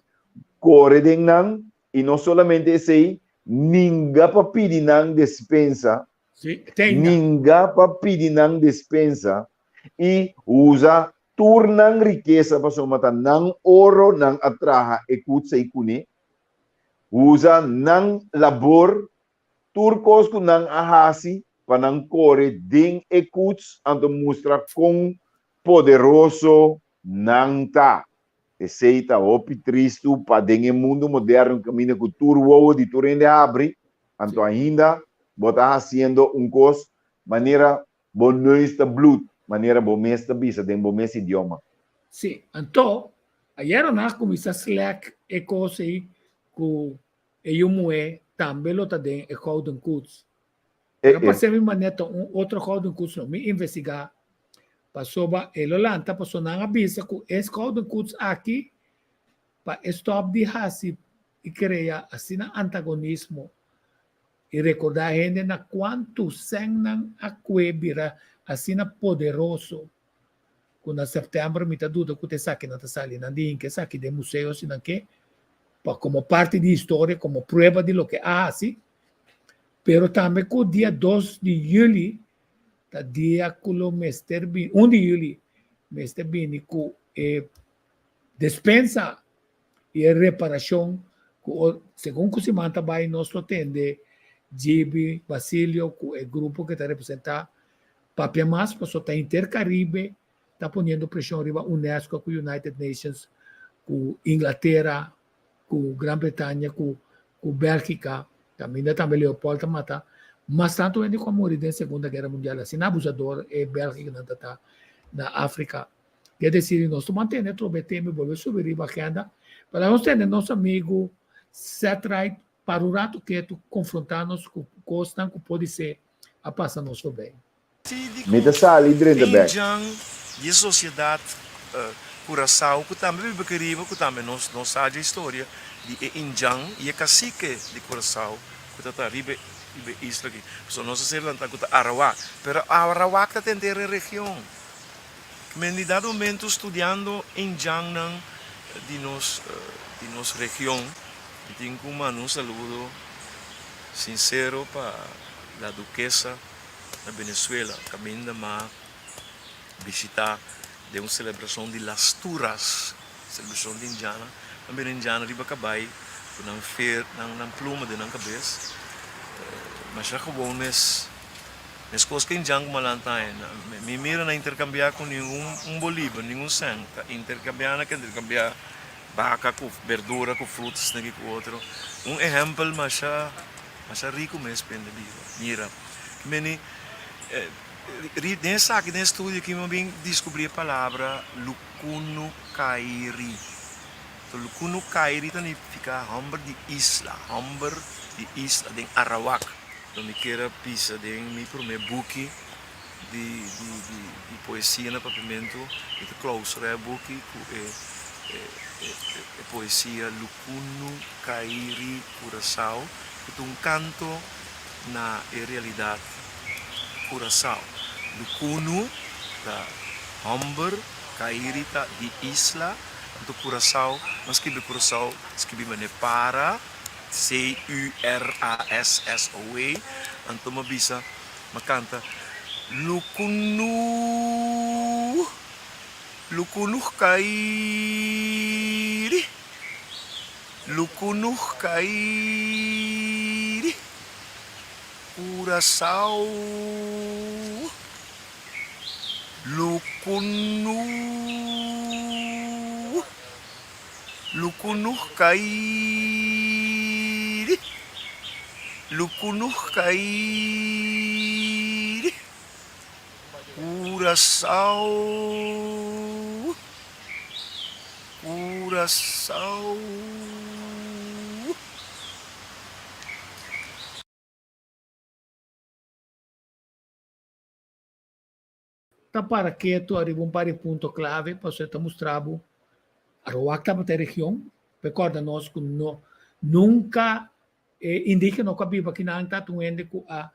Corre de não e não somente esse, ninguém para pedir não dispensa. Ninguém para pedir não dispensa e usa turnang riqueza para somata não ouro não atraha e kutsa e kune usa não labor turcos que não ahasi para não correr ding ekuts anto mostrar quão poderoso não tá. Receita opi triste para dentro mundo moderno caminho com turbo de turende abre anto ainda bota haciendo coisa maneira bonista blood maneira bomesta bisa den bomesta idioma. Sim, então, ayer nós começamos a select e coisa aí que eu moe também lo tá den e houden curso. Para passar minha maneta outro houden curso me investigar passou ba elolanta passou na avisa que esse houden curso aqui para stop de hasi e criar assim antagonismo e recordar a gente na quanto senang aquebira assim poderoso quando setembro me tá dúvida que te saque na sala na din que saque de museu assim que como parte de história como prueba de lo que hace pero também que o dia 2 de julho tá dia que o Mr. Bean 1 de julho Mr. Bean que despensa e reparação segundo que se manta vai nós atende Gibi, Basilio, o grupo que está representando Papia Mas, para está Intercaribe, está ponendo pressão riba UNESCO, com United Nations, com Inglaterra, com Grã-Bretanha, com Bélgica, também Leopoldo mata, mas tanto ele como morrer na Segunda Guerra Mundial, assim, abusador é Bélgica na África. Quer dizer, nós mantemos o tema, vamos subir riba queda, para nós ter nosso amigo Setrai para o rato quieto confrontar-nos com coisas que pode ser a passar nosso bem. Meta sali dentro da back. E a sociedade Curaçao, que também bequeriva, que também não sabe a história de Injang e a cacique de Curaçao, que está ribe isla aqui. So nós se lanta que Arawak, pero Arawak está dentro da região. Me em dado momento estudando Injang de nos região. Tenho um saludo sincero para a duquesa da Venezuela, caminho a visitar de uma celebração de Las Turas, celebração de Indiana. Também Indiana riba cabai, não fer, não pluma de não cabeça. Mas já que bom nes coisas que Indiana malantain, me mira na intercambiar com nenhum bolívar, nenhum sangue, intercambiar na que intercambiar vaca com verdura, com frutas, né, com outro. Exemplo, mas rico mesmo, mira. Meni, nesse estúdio que eu bem descobri a palavra Lukunu Kairi. Então, Lukunu Kairi significa hamber de isla, de Arawak. Então, me quero pisar de meu primeiro book de poesia no papimento, e de close, é book poesia Lukunu Kairi Curaçao, que um canto na realidade Curaçao. Lukunu da Humber, Kairi ta de isla, do Curaçao, mas que de Curaçao, escrevi para C-U-R-A-S-S-O-A, então uma bisa, uma canta Lukunu Kairi, Lukunu Kairi, Curaçao, Lukunu Kairi, Lukunu Kairi, Curaçao, Curaçao. Tá para quieto, arriba para ponto clave, para você mostrar a Arawak da região, recorda nós que nunca indica no cabiba que não está tuendo com a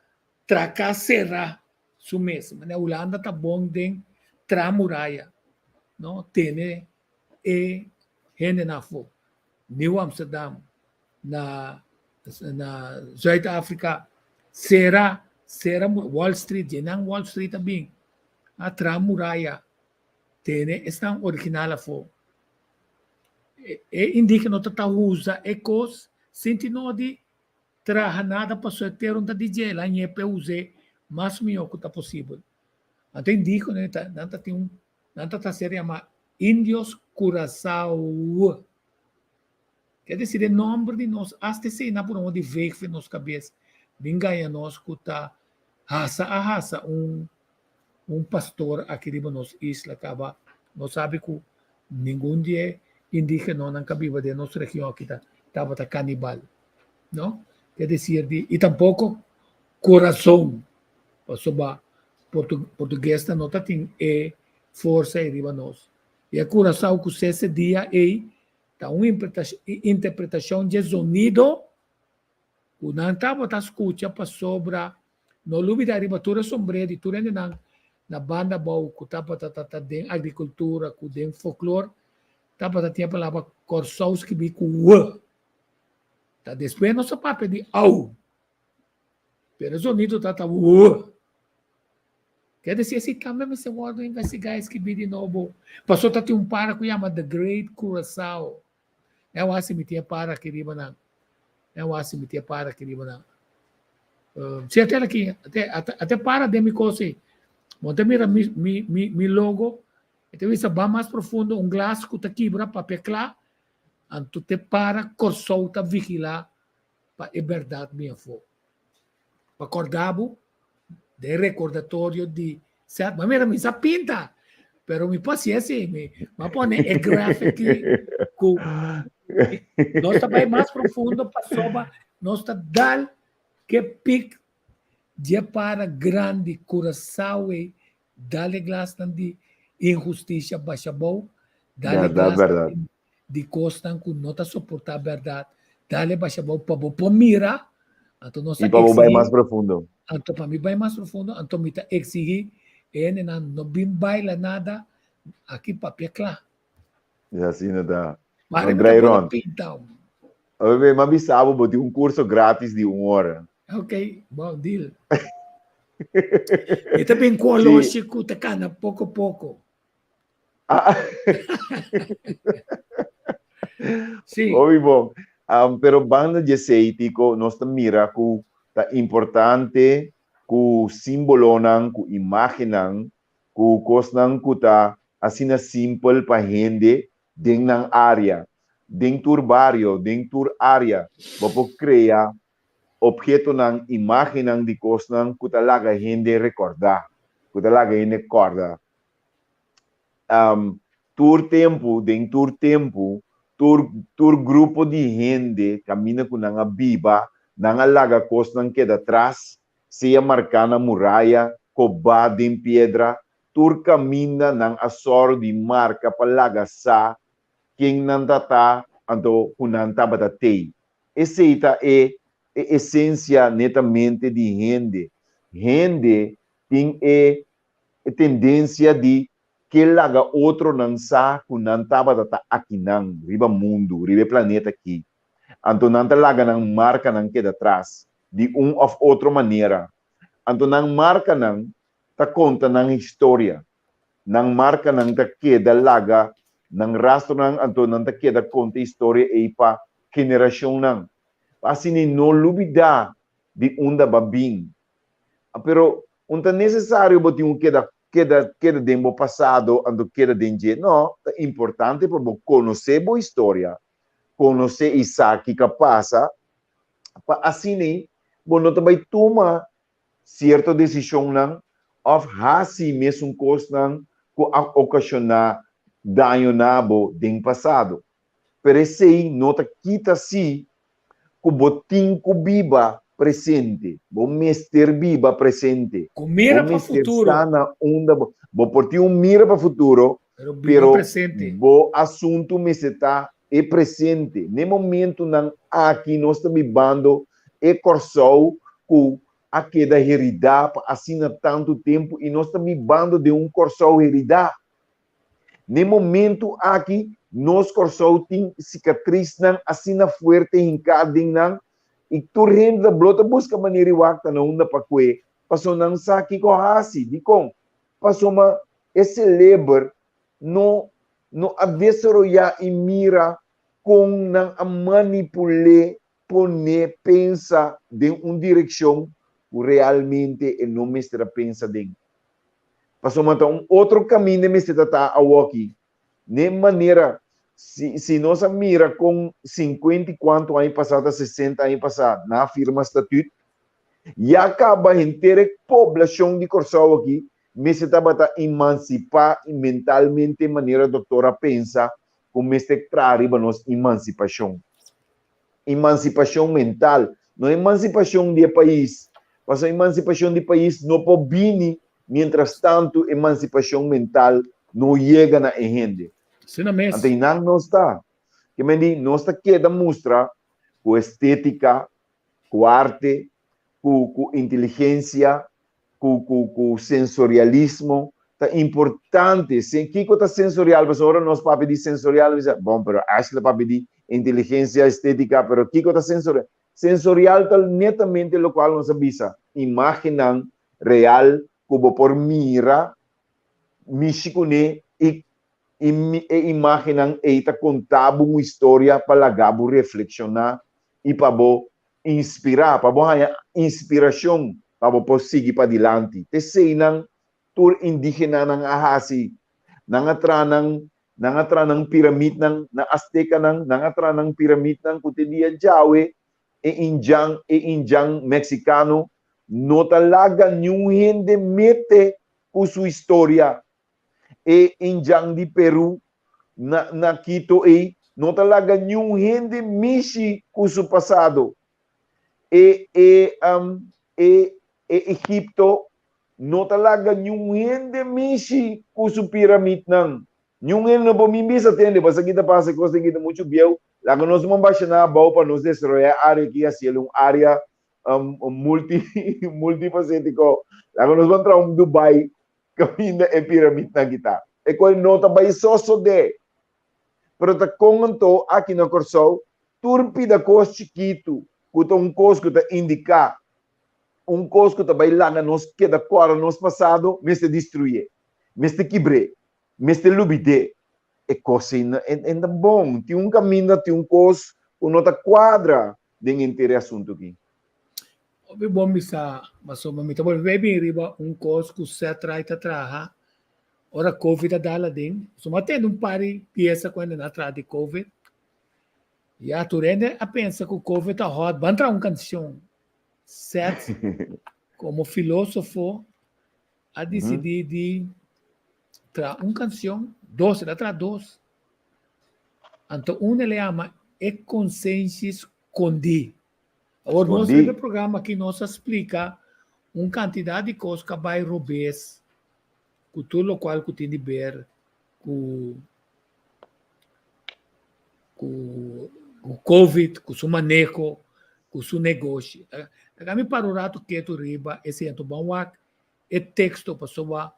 tracasera su mesmo, né? Holanda tá bom de tramuraia, não tem gente na fo, New Amsterdam, na Zuid-África, será Wall Street, não Wall Street também, a tramuraia, tem estão original a fo. Indica no tata usa ecos, senti no de traja nada para solteiro da DJ lá em EPUZ, mas melhor que tá possível. Até indico, né? Nanta tem nanta tá se chama Índios Curaçao. Quer dizer, o nome de nós, até se na por onde veio que nos cabeça, vinganha nós que tá raça um pastor aqui de nossa isla, acaba, não sabe que nenhum dia indígena não cabia de nossa região aqui estava canibal, não? Quer dizer, e tampouco coração, sobre português não tem força aí de nós. E a coração que esse dia aí tá uma interpretação de sonido que não estava a escutar para sobra no lugar da ribatura sombria de tudo na banda bau que estava de agricultura que de folclore estava tinha palavra corsaus que bi com tá depois nossa papel de au pero sonido tá quer dizer se também me se guarda investigar esse que bi de novo passou tá tem para que chama The Great Curaçao eu acho que tinha para que riba na eu acho que tinha para que riba na se até aqui até para de me coisa monta mira mi logo então isso vai mais profundo glass que tá quebra para peclar anto te para corsou tá vigilar para a verdade minha fo para acordabo de recordatório de certo mas mira me sa pinta pero mi paciência me pone é graphic que nós tá bem mais profundo para soba nós tá dal que pic de para grande coração e dale glass de injustiça baixa bom dale glass de costa que não tá suportar a verdade dale baixa bom para mira então nós e para vai mais profundo então para mim vai mais profundo então me tá exigir não bim baila nada aqui para peclar assim não dá André Ron eu me avisava botei curso grátis de 1 hora. Ok, bom deal. E também com lógico, tá cana pouco a pouco. Sim. Oi, bom. Pero banda de seitico, nós mira que tá importante, que símbolo nang, que imagem nang, que coisa que tá assim simple para gente dentro da área, dentro do barrio, dentro da área, para criar objeto ng imagem ng di coisa que talaga hindi recordar, que talaga hindi recorda. Dentro tempo, tur grupo de gente camina com nanga biba, nanga laga coisa ng queda atrás, siya marca na muralha, coba de pedra, tur camina nang asor de marca palaga sa, quem nantata, anto kunanta batatei. Esse ita essência netamente de gente. Gente tem a tendência de que laga outro não sa que não estava aqui não, riba mundo, riba planeta aqui. Então não laga não marca não que atrás de ou outra maneira. Então não marca não tá conta não história. Não marca não tá queda laga não rastro não então não tá queda conta história e para geração não. Assim não lubida de onda babing. Pero não é necessário botar queda tempo passado, ando queda de não, é importante para conhecer a história, conhecer Isaac que passa, para assim não também toma certa decisão não, of hasi mesmo coisa não, que ocasionar dano nabo do passado. Pero esse não tá quita se o botim que viva presente, o mestre viva presente, com mira para o futuro, na onda, vou portar mira para o futuro, pero o assunto me está é presente. No momento não aqui nós estamos vivendo é corsou com a queda heredada assim há tanto tempo e nós estamos vivendo de corsou heredado. No momento aqui nós corsou tem cicatriz não assim na forte em cada não e tu renda blota busca maneira wakta na onda para que passou não saki ko hasi di com passou uma esse labor no adversário e mira com não a manipular poner, pensa de uma direção que realmente não me está pensa de. Passou então outro caminho me está aqui. De maneira, se nós mira com 50 e quanto anos passado, 60 anos passado, na firma estatuto, e acaba a inteira população de Corsau aqui, me se está emancipar mentalmente de maneira a doutora pensa, como este trariba nos emancipação. Emancipação mental, não emancipação de país. Mas a emancipação de país não pode vir, mientras tanto, emancipação mental não chega na gente. Sim, na mesa. Então, não está. Que me diz, não está queda mostra com estética, com arte, com inteligência, com sensorialismo. É importante. Se que está sensorial, mas agora nós para pedir sensorial, bom, pero acho que para pedir inteligência estética, pero que está sensorial. Sensorial está netamente lo qual nos avisa. Imaginan real, como por mira, michicune e imaginan e está contando uma história para gabo reflexionar e para inspirar, para inspiração, para seguir para adiante. Te seinang tur indígena ng ahasi, nangatranang piramid ng na Azteca nangatranang piramid ng Kutidia Jawe e Injang Mexicano, no talaga yung hindi mete ku su história. E Injang di Peru na Quito no talaga yung hindi misi ku su pasado. Egipto no talaga yung hindi misi ku su piramid ng yung hindi na bumimbis atende basta kita pasa ko sa kita muito biel laga nós mambasha na bau para nos destroyer área que assim um área multifacético laga nós vamos entrar Dubai caminho é piramid na kita e qual nota vai só de pero ta conto aqui na Corsau turpi da cos chiquito que um cos que ta indicar um cos que ta vai lá nos que da cor nos passado me se destruir me se quebre me se lubide e coisa ainda bom tem um caminho tem um cos que nota quadra de inteiro assunto aqui Obi bom misa, mas o mamita bom bem riba cos que se traita traha. Ora COVID a dala din. So matendo pari pieza quando na tra de COVID. E a turende a pensa que o COVID a hot, bantra canção set como filósofo a decidir de tra canção, dois, da tra dois. Então ele ama é consciências condi. Agora, nós temos um programa que nos explica uma quantidade de coisas que vai roubar, com tudo o qual tem de ver com o Covid, com o seu manejo, com o seu negócio. A mim, para o rato que tu riba, esse é o bom é texto, para sua.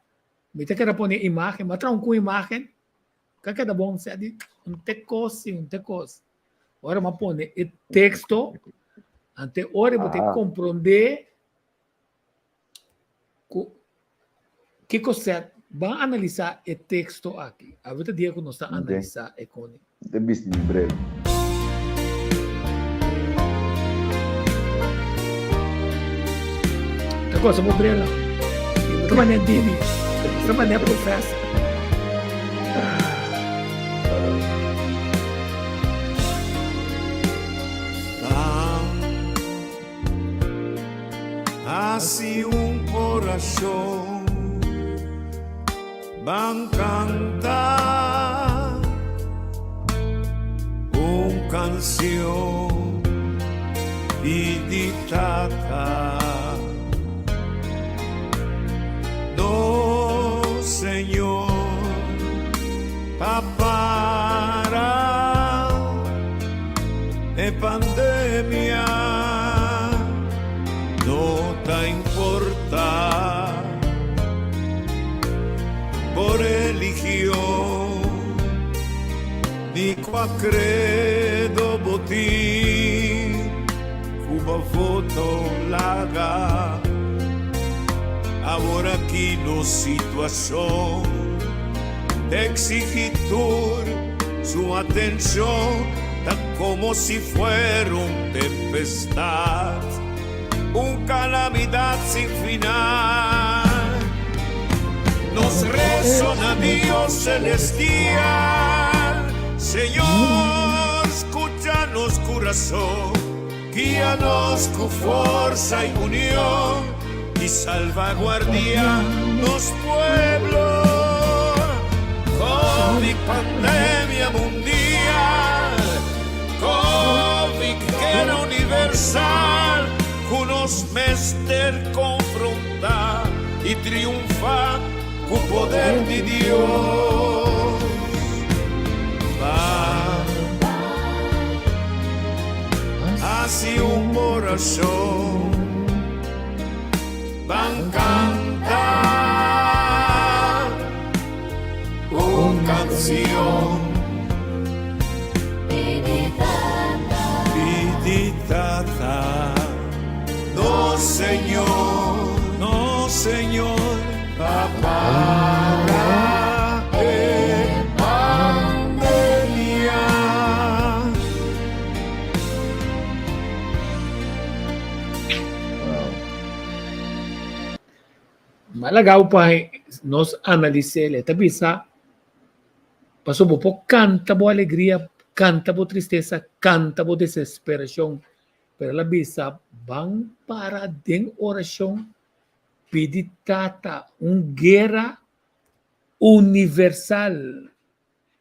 Me tem que pôr imagem, mas traz uma imagem, que é bom, se é te coisa. Agora, mas põe é texto. Ante ora você compreender que coisa vai analisar o texto aqui. A verdade dia que nós está analisar a economia. De business breve. A coisa vou brela. Essa maneira dele, essa maneira professor. Así un corazón van cantar una canción dictada. No, Señor, para de pandemia. No te importa por religión ni qua credo botín Cuba foto laga ahora aquí no situación de exigir su atención como si fuera un tempestad, un calamidad sin final. Nos resona Dios celestial, Señor, escúchanos corazón, guíanos con fuerza y unión y salvaguardia los pueblos. COVID, pandemia mundial, COVID, guerra universal, unos mester confrontar y triunfar con poder de Dios. Va hacia un corazón, van cantar una canción. Viditata, no Señor, para pandemia. Malagaw pa nos analisele tabisa paso po canta bo alegria, canta bo tristeza, canta bo desesperação, pero la bisa bang para den oração peditata guerra universal.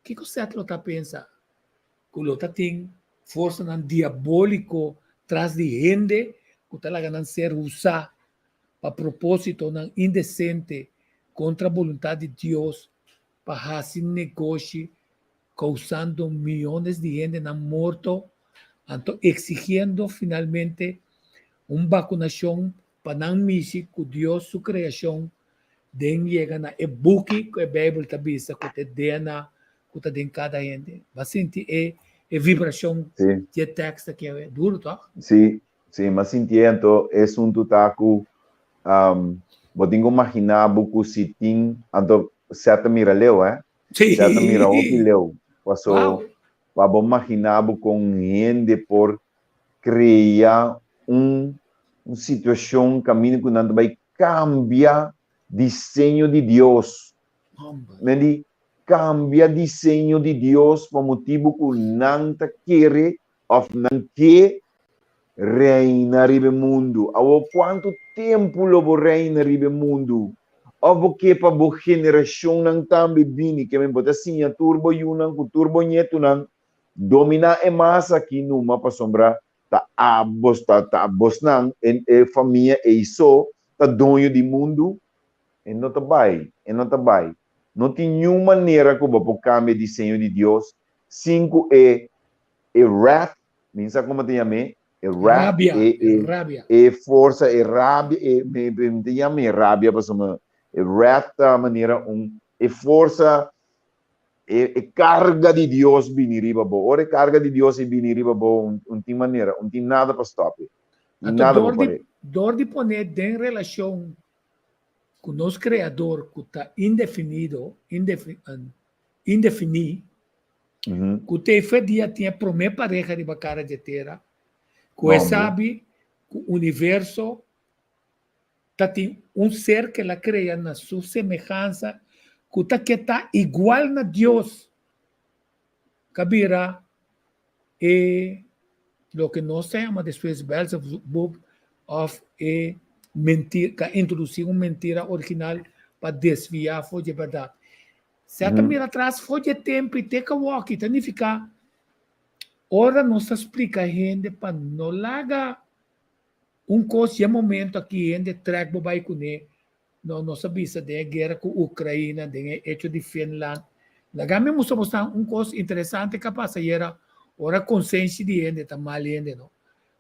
Que você tá pensa? Kulota ting força nan diabólico tras de gente que talaga nan ser usar para propósito não indecente contra a vontade de Deus para fazer negócio causando milhões de gente na morto, então exigindo finalmente vacunação para não mexer com Deus sua criação, den chega na e-book que a Bíblia está bisa que te dena que te den cada gente, vai sentir vibração de texto que é duro, tá? Sim, mas sintiendo es un tutaku botingo imaginabo que si tin ando certa mira leu, certa mira ouvi leu. Passou, vamos imaginabo com gente por criar uma situação, caminho que não vai cambiar desenho de Deus. Né? Cambia desenho de Deus por motivo que não quer ou não quer reinar no mundo. Há quanto tempo logo reina no mundo? Ou que para a geração não também bini que me bota assim a turbo yunang com turbo neto não domina é massa aqui numa para sombra tá abos não e família e isso tá dono do mundo e não tá vai não tem nenhuma maneira que vou cambiar o desenho de Deus. 5 é wrath, nem sabe como te chama? Rabia. É força, é rabia, me te chama rabia para sombra. Wrath da maneira força carga de Deus viniriba bo. Ora carga de Deus viniriba bo tem maneira, não tem nada para stop. Nada para fazer. Dor de poner em relação com o nosso criador que está indefinido, que te fedia tinha primeira pareja de bacara de terra, que sabe que o universo tem ser que ela cria na sua semelhança, que está igual na Deus. Cabira é o que nós chamamos depois Beelzebub of mentira, que introduzir uma mentira original para desviar a de verdade. Certa mira atrás foi de tempo e tem que walk, tem que ficar. Ora nós explica a gente para não largar coisa de momento aqui ainda track bobai com ele não sabia da guerra com a Ucrânia, de hecho de Finlândia. Lá mesmo mostrar coisa interessante que passa era ora consciência de ainda tá mal ainda não.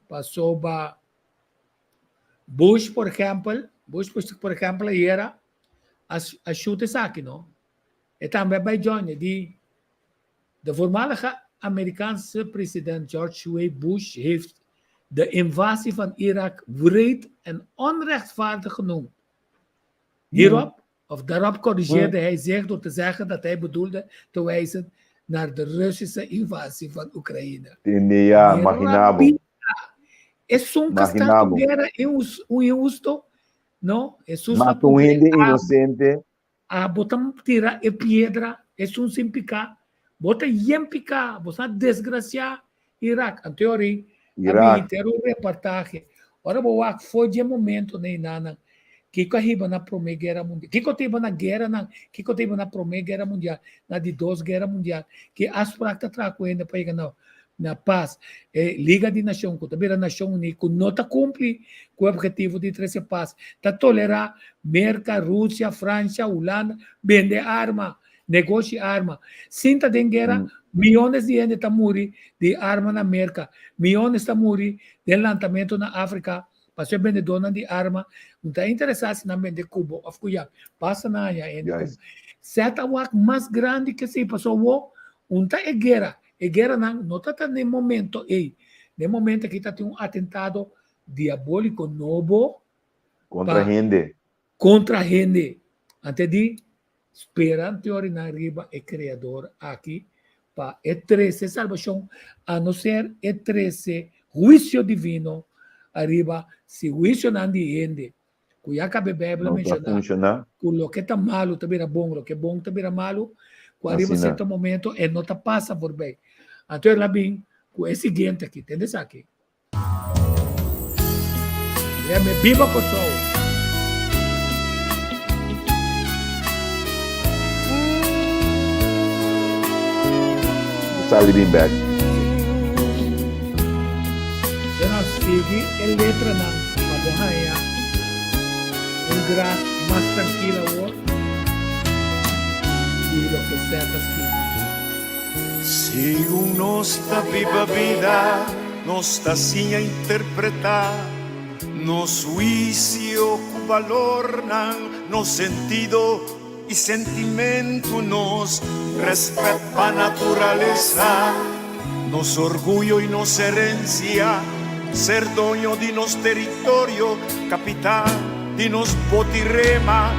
Passou ba Bush por exemplo era a chutes aqui não. E também bij John de voormalige Amerikaanse president George W. Bush heeft de invasie van Irak wreed en onrechtvaardig genoemd. Hierop, of daarop corrigeerde hij zich door te zeggen dat hij bedoelde te wijzen naar de Russische invasie van Oekraïne. Tinha, imaginavo. Es un Imaginavo. guerra injusto, ¿no? Es un Mata um gente inocente. a botam tira e piedra, es un sin picar, bota yempica, bota desgracia Irak, en teoria, Irak. ter um reportagem. Ora, boa, foi de momento nem nada. Que corriba na Primeira Guerra Mundial. Que corriba na guerra na, que corriba na Primeira Guerra Mundial, na de duas Guerra Mundial. Que as práticas traco ainda para chegar na paz. Liga de Nação, que também a Nação Unida, que não está cumpre com o objetivo de trazer paz. Está tolerar América, Rússia, França, Holanda, vender arma, negocia arma. Sinta de guerra, milhões de gente estão morrendo de arma na América, milhões estão morrendo de lançamento na África, para ser vendedora de arma. Não está interessado na mente de Cuba, passa na área. Certa coisa mais grande que se passou, não está a guerra. A guerra não está no momento, no momento que está tendo um atentado diabólico novo Contra gente. Contra gente. Antes de esperar, teoria na riba, o Criador aqui, para o 13 salvação, a não ser o 13 juízo divino, arriba, se juízo não de gente, que já cabe a Bíblia mencionar, que o que está malo também é bom, o que é bom também é malo, que arriba a certo momento, e não está passa por bem. Então, ela vem com o seguinte aqui, entende isso aqui? É viva pessoa. Sally been back. Se nós seguimos a letra não, vamos ganhar grau mais tranquilo hoje e o que certas que Según nuestra viva vida, nuestra sinha interpretar, nos juicio cu valor, nos sentido y sentimento, nos respeto pa naturaleza, nos orgullo y nos herencia, ser dueño de nos territorio, capital de nos botirrema,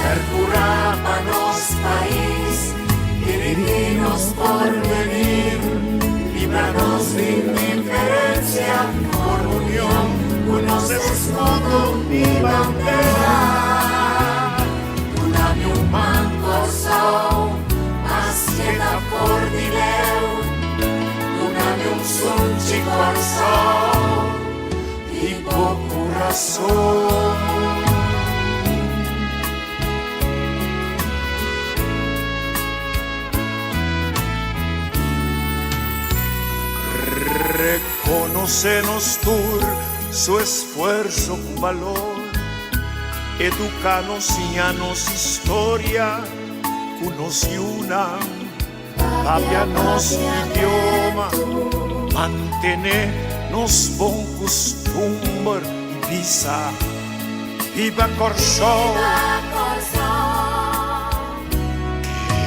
Mercurá pa nos país, dirigirnos por venir, libranos de indiferencia, por unión, unos escudo y bandera. Unami un manco sol, mas que da por dileu, unami un sunchi corsol, y por corazón. Reconocenos tú su esfuerzo con valor, educanos y anos historia, unos y una, cambianos idioma, mantenernos bon costumbre y visa, viva Corsol,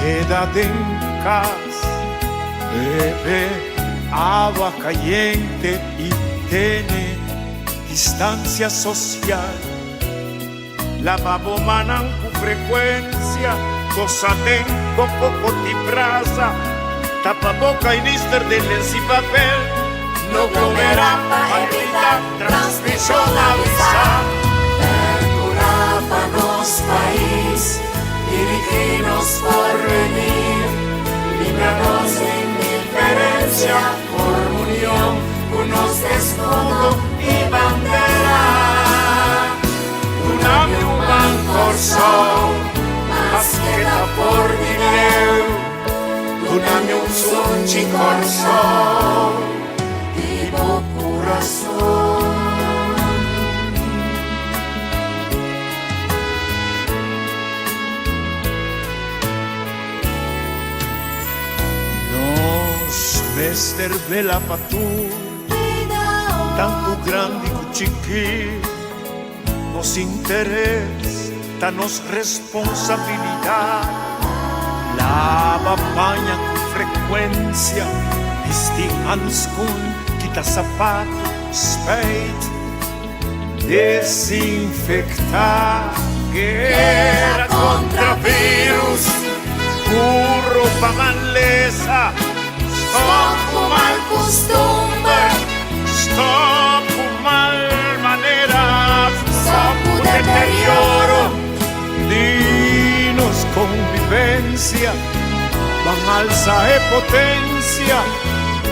quédate en casa, bebe agua caliente y tiene distancia social. Lavabo manan con frecuencia, cosa tengo poco de brasa, tapaboca y lister de lenzi papel, no volverá a evitar transmisión avisar. Mercurá nos país, dirigirnos por venir, líbranos de indiferencia, por unión, unos escudo y bandera. Unami un Corsol, mas queda por dinero, unami un sunchi Corsol, y por corazón. Mester Bela Patu, tanto grande como chiquito, nos interesa, nos responsabilidad. Lava paña con frecuencia, vesti hands con quita zapato, spade, desinfectar, guerra contra virus, burro pa maleza, paz, convivencia, van alza e potencia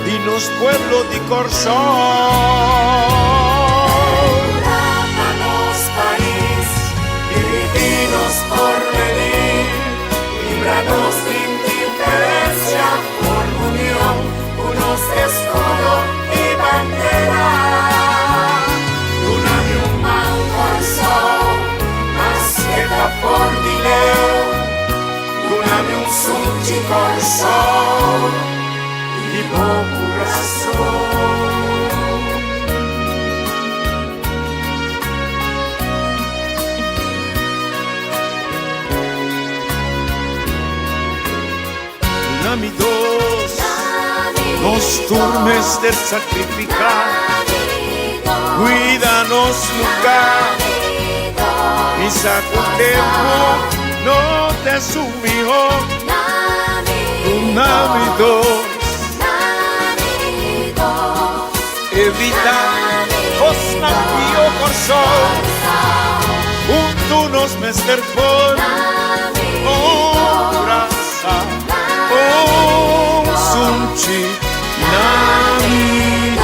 di nos pueblo di Corsol. Europa nos país, diriginos por venir, líbranos de indiferencia, por unión, unos escudo y bandera. Duname un man Corsol, más que por dileo, duname un sunci Corsol, y buen corazón. Dunami dos, nos turmes de sacrificar, cuídanos lugar, y saca un tiempo, no te sumió. Dunami dos, evita os navío Corsol, junto nos mester por brasa, sunci namidos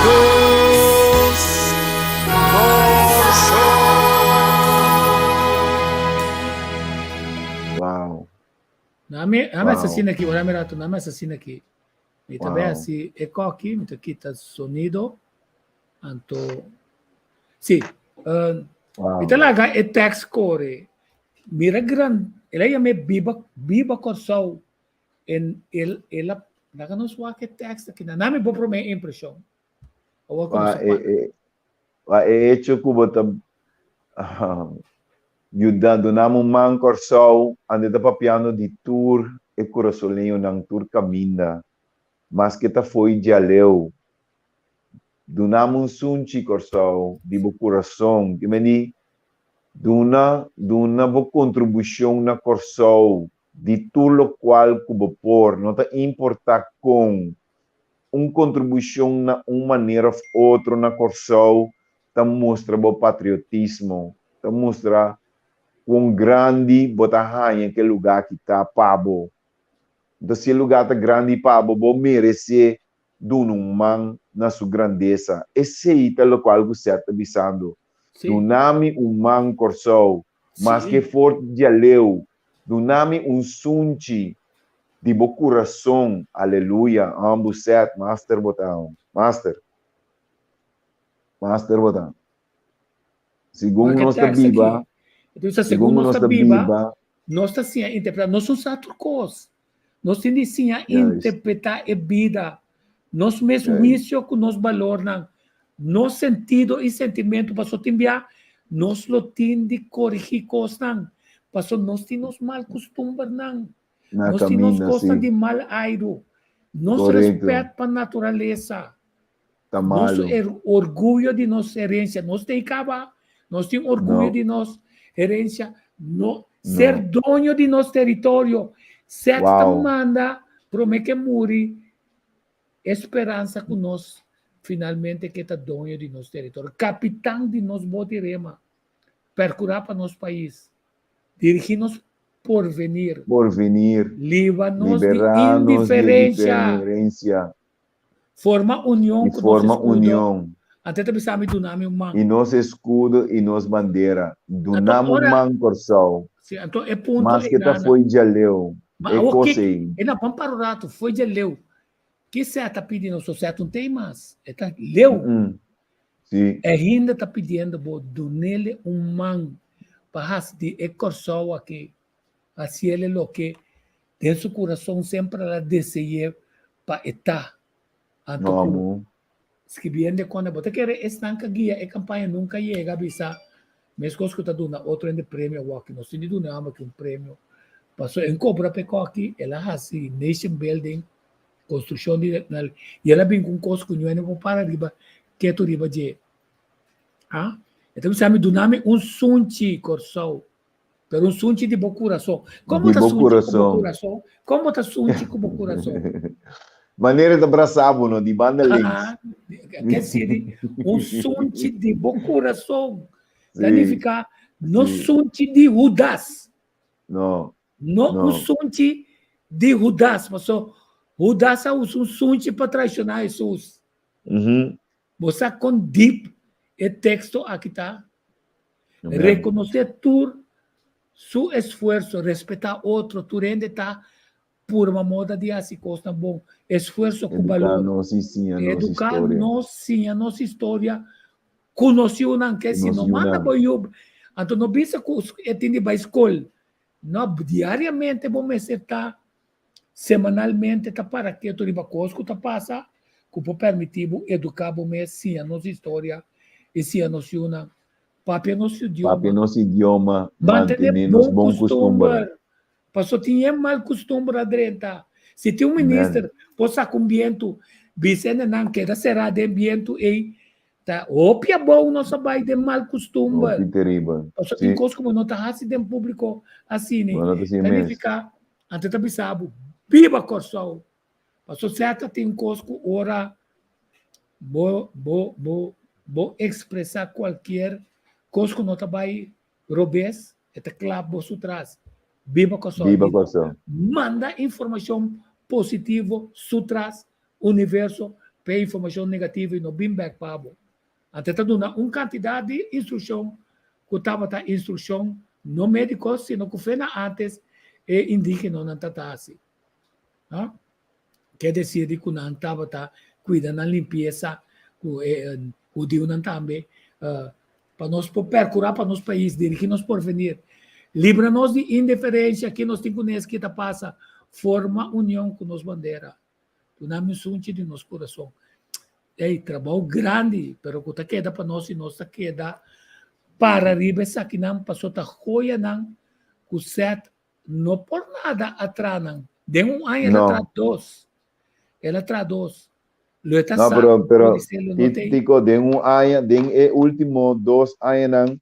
Corsol. Wow. Nami Wow. assassina aqui, nami rato, nami assassina aqui. Mi também Wow. assim, eco aqui, mi quita sonido. Anto, sì, Wow. mi talaga e text core. Mira gran, ela ia me biba Corsol. En ela naga nos wa que text aqui, nami bo pro me impressão. O wa Hecho que bota yudando namo man Corsol ande ta papiano di tour e corazolinho nang tour caminda mas que ta foi de aleu dunamo sunci Corsol di bo coração que meni duna bo contribuição na Corsol de tudo o qual cubo por não ta importar com contribuição na maneira ou outra na Corsol ta mostra o patriotismo ta mostra quão grande bota rainha que lugar que tá pabo então se lugar tá grande pabo bo merece um man na sua grandeza esse aí tá o qual você está bisando dunami man Corsol mas que forte de aleu dunami sunci de bo coração aleluia ambos set master botão master botão segundo nossa Bíblia então segundo nossa Bíblia nós está assim a interpretar nós somos turcos nós temos assim a interpretar a vida nós mesmo juízo com nos valor no sentido e sentimento para só enviar nós lo tem de corrigir coisas para nós temos mal costumes nós temos coisas de mal airo nós respeito para a natureza nosso orgulho de nossa herência nós temos orgulho de nossa herência ser dono de nosso território certa manda promete que muri esperança com nós finalmente que está dono de nosso território capitão de nós botirema percurar para nosso país dirigir-nos por venir livra-nos de indiferença forma união até pensar do nome humano e nosso escudo e nossa bandeira do nome man Corsol então é ponto mas que tá foi de aleu e na pamparato foi de leu que você está pedindo só certo não tem mais está leu sim ainda está pedindo do nele man para de Corsol aqui assim ele lo que tem seu coração sempre ela deseja para estar não escrevendo quando você quer estanca guia e campanha nunca chega a bisa mesmo que está dando outro de prêmio aqui nós temos dando aqui prêmio passou em cobra peco aqui ela assim nation building construção de e ela vem com costo que não é para riba que tu riba de então você me do nome sunci Corsol pero um sunci de bom coração como está sunci com bom coração como está sunci com bom coração maneira de abraçar no de banda links quer dizer sunci de bom coração significa não sunci de Judas não No Não. usunti de Judas, mas Judas é usunti para traicionar Jesus. Uhum. Você com deep e texto aqui tá. Amém. Reconhecer tu seu esforço, respeitar outro, tu rende tá por uma moda de assim costa bom, esforço com Educar valor, nós ensina a nossa educar história. nós sim a nossa história, conhecer o não que se não manda para eu, então não bisa que atende para escola, não diariamente vamos acertar, semanalmente tá para que tu riba cosco tá passa, que pode permitir educar bom sim a nossa história e sim a nossa papi nosso idioma. Papi nosso idioma, Manter manter bom bom costume. costume. Passou tinha mal costume adrenta. Se tem um Amen. ministro, possa com viento, Vicente não quer será de viento e tá opia bom nosso pai de mal Oh, costume. que terrível. Passou tem Sim, coisas como não tá assim de público assim, né? mano, assim Tá nem mesmo. ficar até tá bisabo. Viva Corsol. Passou certo tem coisas que ora vou expressar qualquer coisa que não tá vai robes, é claro, você traz. Viva com a sua Viva vida. coração. Manda informação positiva, sutras, universo, para informação negativa e no bem back para você. Até tá dando uma quantidade de instrução, que estava tá instrução, no médico, sino que foi antes, e indígena não está assim. Quer dizer que não estava tá cuidando da limpeza, o Dio não também, para nós percurar para nosso país, dele que nós por venir. Livra-nos de indiferença que nós temos que tá passa, forma união com nos bandeira. Tu não me sunte de nosso coração. É trabalho grande, pero que queda para nós e nós queda para arriba essa que não passou tá joia não, que certo não por nada atrás não. De ano ela atrás dois. Ela traduz. No, pero tico de ano, de último 2 anos,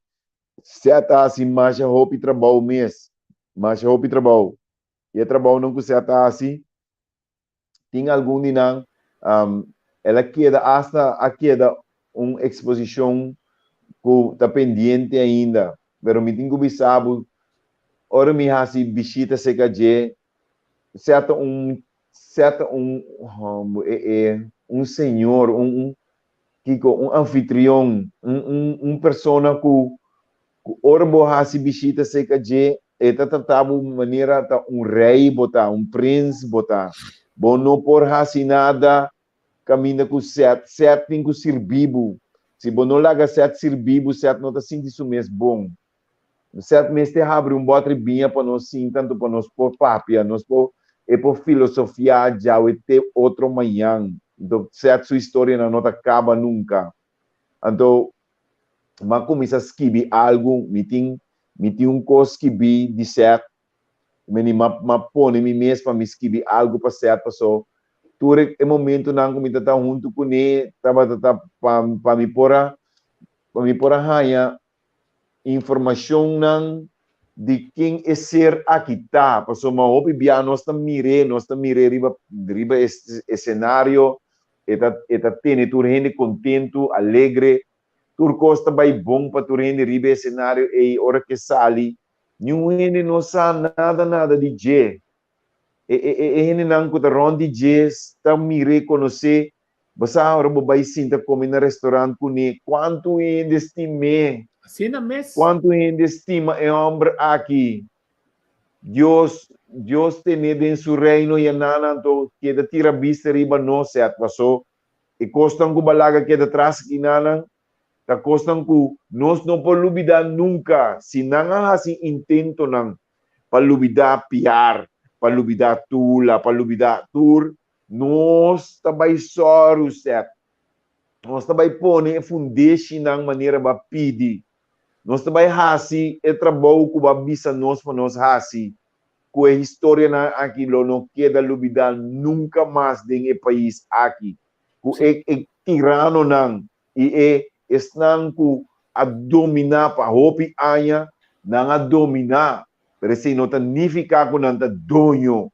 se ata assim, mais hopi trabalho mês, mais hopi trabalho. E trabalho não que se ata assim, tem algum dinang, ela queda hasta aqui uma exposição que está pendente ainda, pero me tenho bisabo, ora me hasi visita se caje, certo um senhor, um anfitrião, persona que ora hasi visita se caje, eta tratava maneira ta rei botar, príncipe botar, bom não por hasi nada, caminha com certo tem que ser bibo, se bom não larga certo ser bibo, certo não tá sentindo isso mesmo bom. Certo mês te abre botre binha para nós sim, tanto para nós por papia, nós por por filosofia já o ter outro manhã. Então, certo sua história não acaba nunca. Então, mas começa a escrever algo, me tem coisa que escrever de certo, mas põe me mesmo para me escrever algo para certo, pessoa. Todo é momento não comigo tá junto com ele, para me pôr a raia informação não de quem é ser aqui tá, passou uma opinião nós também riba esse cenário, eta tem tu rende contento, alegre, tu costa vai bom para tu rende riba esse cenário e hora que sali, nenhum rende não sabe nada de je, rende não que tá ronde je, está me reconhecer, você agora vai sentar comer no restaurante com ele, quanto rende estime quanto gente estima el hombre aquí. Dios tiene en su reino y nada, queda tira vista arriba, no se pasó. Y costan que balaga queda atrás y nada, ta costan que nos no por olvidar nunca, si nada así intento nan, para olvidar piar, para olvidar tula, para olvidar tur, nos tabay soro set. Nos tabay pone fundation ng maneira ba pidi. Nós também hasi é trabalho que vai bisa nós para nós hasi, que a história na aquilo não queda olvidar nunca mais dentro do país aqui, que é tirano não e estão que a dominar para hopi anya não a dominar, parece não tá nificar com não tá dono,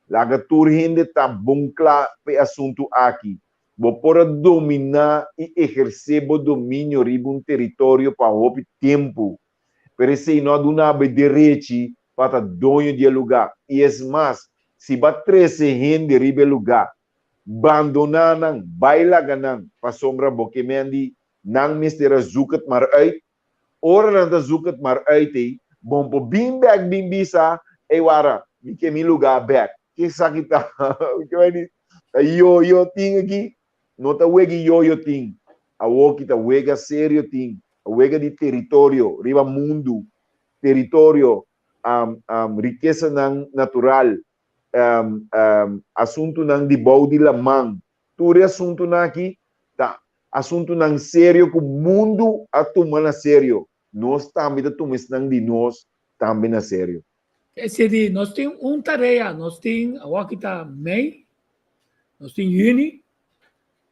laga turhende tá bom claro pe assunto aqui. Vou por dominar e exercer o domínio riba território para o tempo. Parece que não há direito para dono de lugar. E é mais, se ba 13 gente ribe lugar, abandonar nang, baila ganang, pa sombra bokemendi, nang mistera zukat maar uit, ora nang da zukat maar uit, bom po bim back bim bisa, wara, mi ke mi lugar back. Que sakita, que vai ni, yo ting aqui, nota wegi yo ting, a wo kita wega sério ting, a wega de território, riba mundo, território, riqueza ng natural, assunto ng dibaw di lamang. Turi assunto na aqui, tá? Assunto ng sério que o mundo atuma na sério. Nós também atumis nang di nós também na sério. Esse de nós temos tarefa, nós temos a kita Mei, nós temos Juni,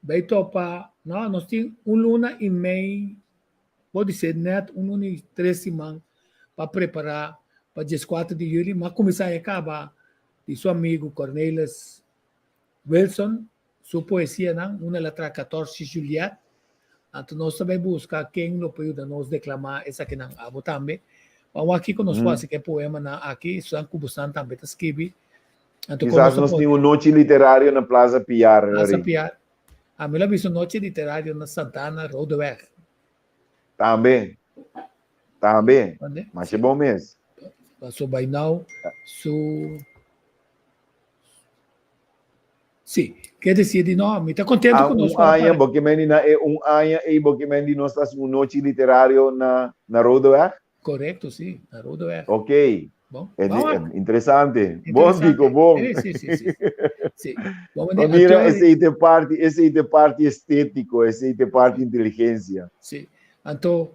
vai topa, nós temos luna e Mei, pode ser net, luna e 3 semanas para preparar para dia 4 de julho, mas começar a acabar de seu amigo Cornelis Wilson, sua poesia, uma letra 14 de Juliette. Então, nós também buscar quem não pode nos declamar essa que não há também. Vamos aqui que nós fazemos que poema aqui, são cubusan também está escrevi. Quizás nós temos noite literária na Plaza Piar. Plaza Piar. A minha vez noite literária na Santana Roadweg. Também. Mas é bom mesmo. So by now, sim, quer dizer de nós, me está contente com nós. Aya, bokimeni na aya bokimeni nós estamos noite literário na Rodoé? Correto, sim, na Rodoé. Ok. Bom, interessante. Bom, Dico, bom. Sim. Mira, essa é parte estético, essa é parte inteligência. Sim. Então,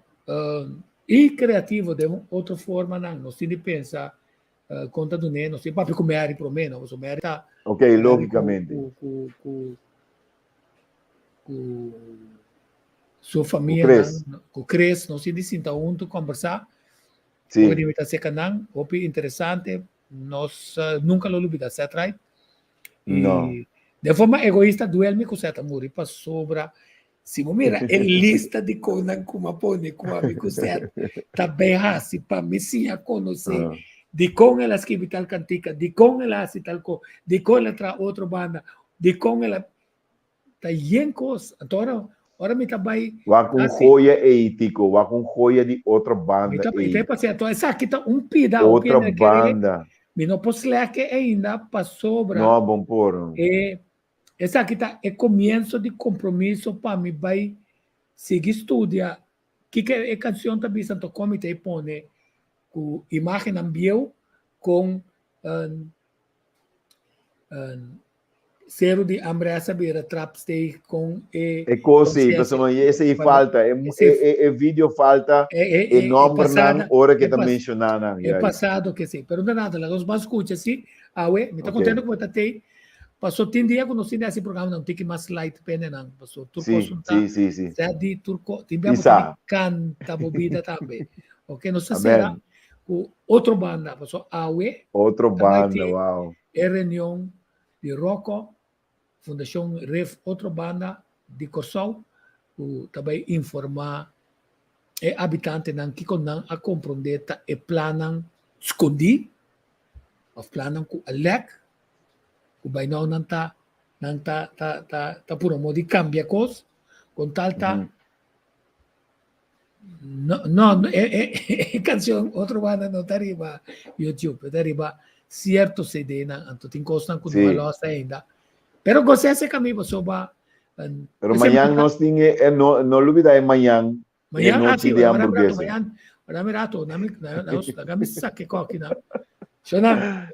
e criativo de outra forma, não. Nós temos que pensar, conta do Neno, nós temos para comer para o menos, o Mary está. Ok, logicamente. Com sua família, com o Cres, nós temos que sentar junto, conversar. Sim. Pode imitar se canal, é interessante, nós nunca lo olvidamos, certo, right? Não. De forma egoísta, duele-me com certa muri para sobra. Se você mira, a lista de coisas como põe com a amigo certo, tá bem assim para me sim a conhecer de como ela escreve tal cantica, de como ela hace tal coisa, de como ela traz outra banda, de como ela tá em coisa. Então, ora me tá bem. Com joia ético, com joia de outra banda. Então, passei, então essa aqui tá pida outra banda. Me não posso ler que ainda para sobra. Não, bom por. Essa aqui está é começo de compromisso para mim vai seguir estudar que é canção também santo comité põe com imagem ambiente com zero de hambre a saber trapstay com coisa essa aí falta é vídeo falta é nome não hora que está mencionando é passado que sim pero nada lá nós vamos escutar sim me está contando como está aí. Passou tem dia quando nós esse programa não tem que mais light pena não passou turco sim de turco tem bem canta bobida também ok não sei será o outro banda passou outro banda uau é reunião de Rocco Fundação Ref outra banda de Corsol o também informar habitante não que não a compreender e planam escondi of planam com alec o bainaw não tá puro modo de cambia coisa com tal não canção outro banda não tá arriba YouTube tá arriba certo CD na então tem coisa com uma loja ainda pero gostei esse caminho soba pero amanhã nós temos não olvidar amanhã noite de hamburguesa nós kami saque coque na chona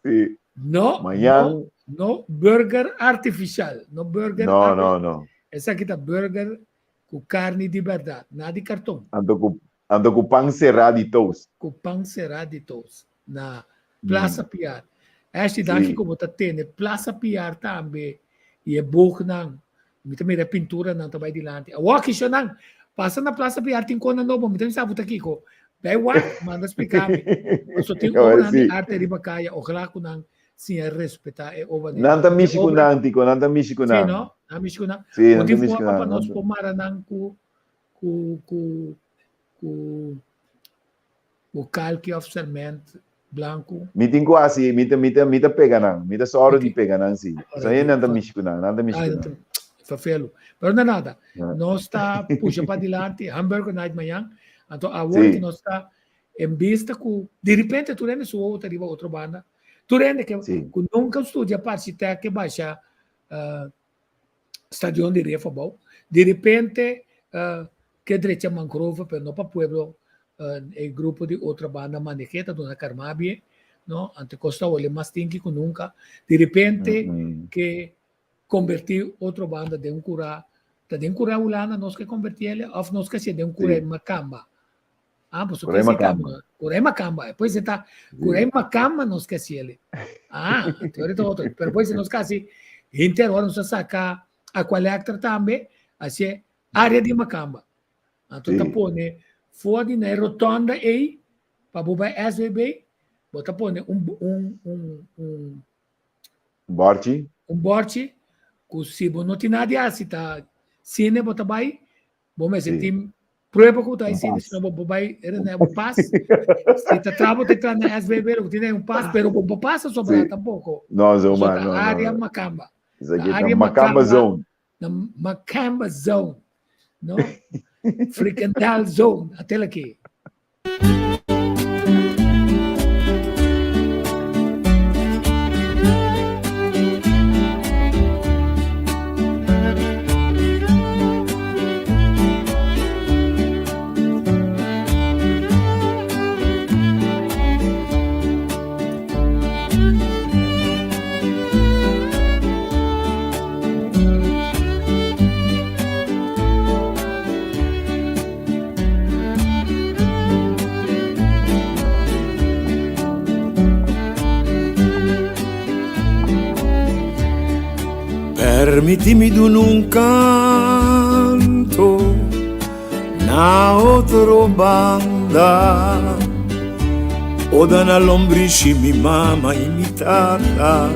sim no burger artificial. No burger artificial. No. Essa aqui tá burger com carne de verdade, nada de cartão. Ando com pão cerrado e toast. Com pão cerrado e toast. Na Plaza Piar. Este daqui como tá tendo, Plaza Piar também. E é bom não. Me também a pintura não tá bem dilante. A walk show não. Passa na Plaza Piar tem coisa nova, me também sabe tá aqui ko. Bem what? Manda explicar-me. Só tem uma arte de bacaya, ojalá com não sim respeitar é over nanta Michigan antico nanta Michigan sim não na Michigan sim nanta Michigan para nós pomar não o calque of cement Blanco. Meeting ko asi, mita pega nang, mita sa oro di Okay. pega nang si. So Alright. yan nanda miss ko na, nanda miss Ai, ko na. então, fafelo. Pero não é nada. Ah. Nós está puxa para adiante, Hamburgo night manhã. Então a Sim. work nós está em vista com de repente tu rende sua outra riba outra banda. Tu rende que Sim. nunca estudia parte que baixa stadion de Refabau. De repente que direita Mangrove para no para pueblo e grupo de outra banda Maniqueta dona Carmabie, no? Ante Costa Ole mais tinki que nunca. De repente que convertir outra banda de cura ulana nós que convertir ele ou nós que se de cura Sim. macamba. Ah, pues Cura Macamba. Cura macamba. Depois está cura macamba nós que se ele. Ah, teoria outro. Depois nós casi interior nós saca a collector também, assim área de macamba. Então tá Sim. pone fora na rotonda aí para bobar SVB, bota pone Borchi? borte que se não tem nada se tá cine bota vai bom mas Sim. tem prova que tá cine pass. se não vai era né um pass se tá trabo te tá na SVB que tem um pass pero bom passa sobre Sim. tampouco No, só Zuma, tá no, área no. macamba Isso aqui área é Macamba Zone. na macamba zone no fricandel zone até aqui. Permitimi d'un un canto na otro banda o da na lombrici mi mama imitata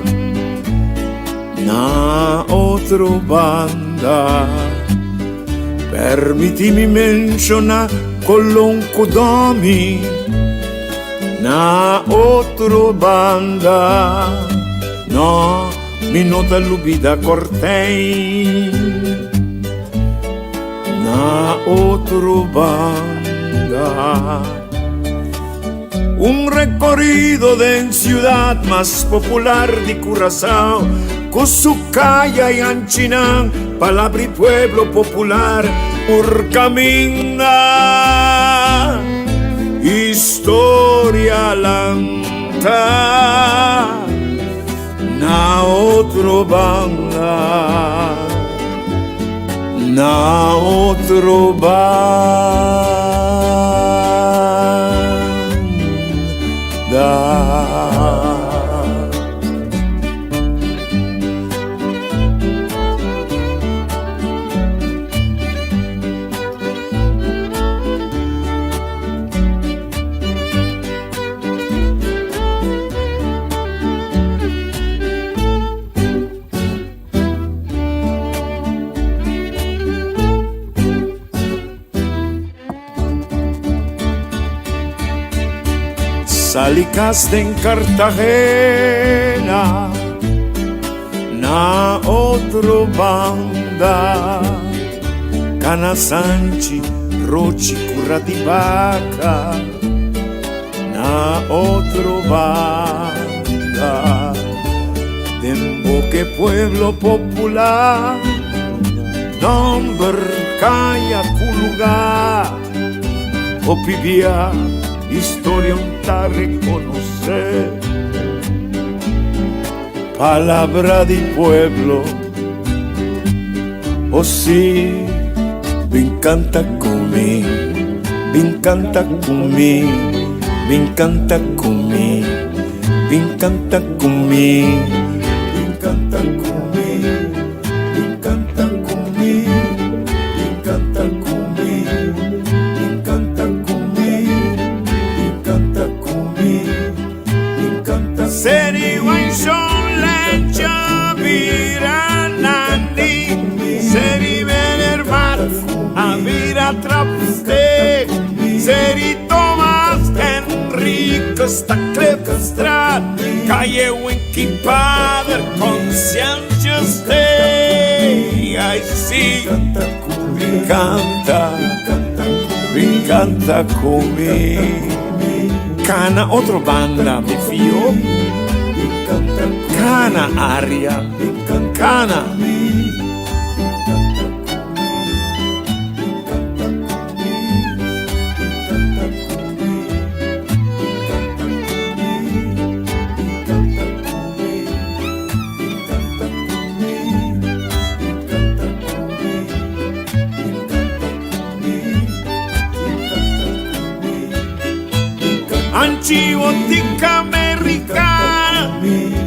na otro banda permitimi menziona collonco domi na otro banda no mi nota lubida cortei na otro banda un recorrido de ciudad más popular de Curazao con su calle y Anchinán palabra y pueblo popular por camina historia lanta na otro banda na otro banda. Salicaste en Cartagena na otro banda Cana Sanchi, Rochi, Curra di Vaca na otro banda Demboque pueblo popular nombre calla lugar o pibia historia un ta reconocer palabra di pueblo oh sí me encanta conmigo me encanta conmigo me encanta conmigo me encanta conmigo me encanta conmigo me encanta conmigo me encanta conmigo me encanta conmigo Seri Wanshon Lecha Viranandi Seri Benermat Avira Trapste Seri Thomas Enrico sta crepestrat, caieu equipada, consciência stay. Ai sì, vi canta comigo. Cana otro banda, mi fio. Cana aria, cana. Anti-ottica americana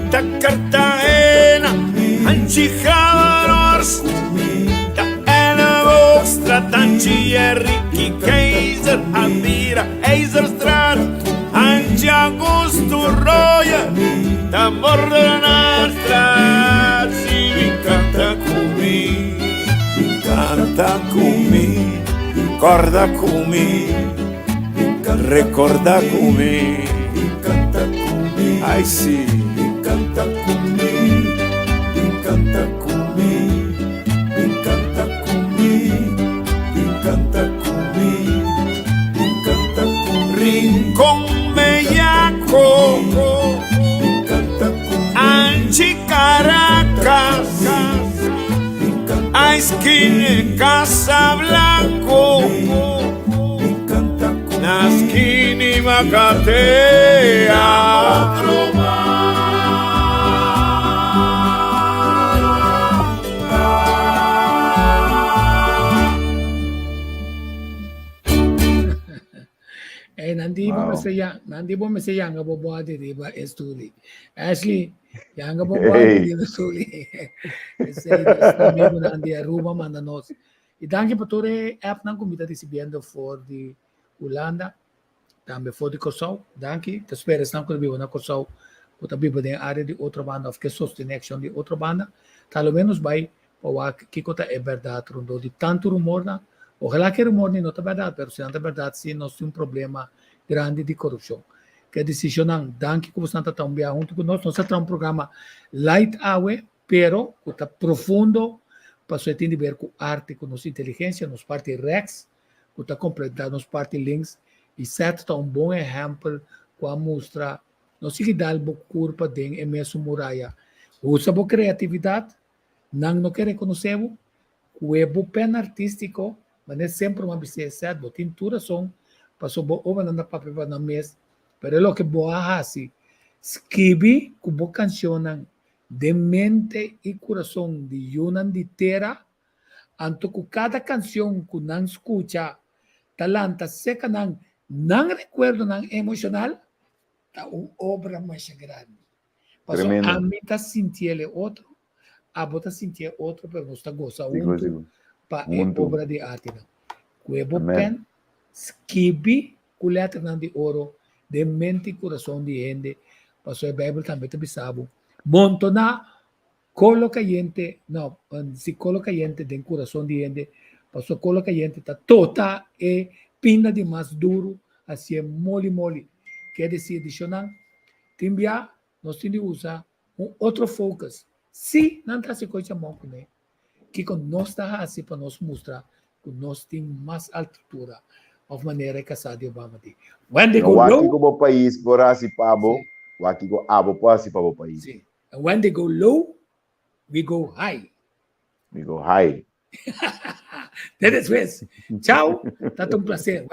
da Cartagena, anti-Havarors da Ena Vostra, anti-Enrique Kaiser, Adira Eiserstraat, anti-Augusto Roya da Bordenastra. Si mi canta comigo, corda comigo. Recorda comigo, ai sì, canta comigo, canta comigo, canta comigo, canta comigo, canta comigo. Rincón Bellaco, canta comigo. Anchi Caracas, a esquina Casablanco. Naskini Macatea, otro Nandi bo me say yanga bo boadi riba estuli. Ashley, yanga bo boadi riba estuli. Say amigo Nandi Aruba mandanos. E danke patore app nan comida recibiendo for the Holanda, também for de Kosovo, danke. Te spero que não vivo na Kosovo, ou também podem área de outra banda, ou que sostenha de outra banda, pelo menos vai para que conta é verdade, rondo de tanto rumor na, ojalá que rumor não é verdade, mas se não é verdade, sim, nós temos problema grande de corrupção. Que decisão não, danke que você está também junto conosco, nós temos programa light hour, pero que está profundo, para você entender com arte, com nossa inteligência, nos parte Rex, que está completando nos parte links e certo é bom exemplo com a mostra não se dá o corpo de mesmo muralha usa a criatividade não quer reconhecer o bom pen artístico mas é sempre uma bicicleta boa tintura são passou boa na papel na mesa pero lo que boa assim escreve com boa canção de mente e coração de Yunan de terra anto com cada canção que não escuta talanta seca não recuerdo não emocional tá uma obra mais grande passou a mim tá sentir ele outro a bota sentir outro pero não está gosta para obra de arte não cuebo pen escrevi com letra de ouro de mente e coração de gente passou a Bíblia também te bisabo montona coloca gente não se coloca gente de coração de gente passou coloca gente tá toda e pinda de mais duro assim mole quer dizer adicional timbia nós temos de usar outro focus se não está se coisa bom né que com nós está assim para nós mostrar que nós temos mais altura de maneira que essa de vamos ter when they go low como país por assim pabo aqui go abo por assim pabo país when they go low we go high we go high That is it. Ciao. È stato un piacere.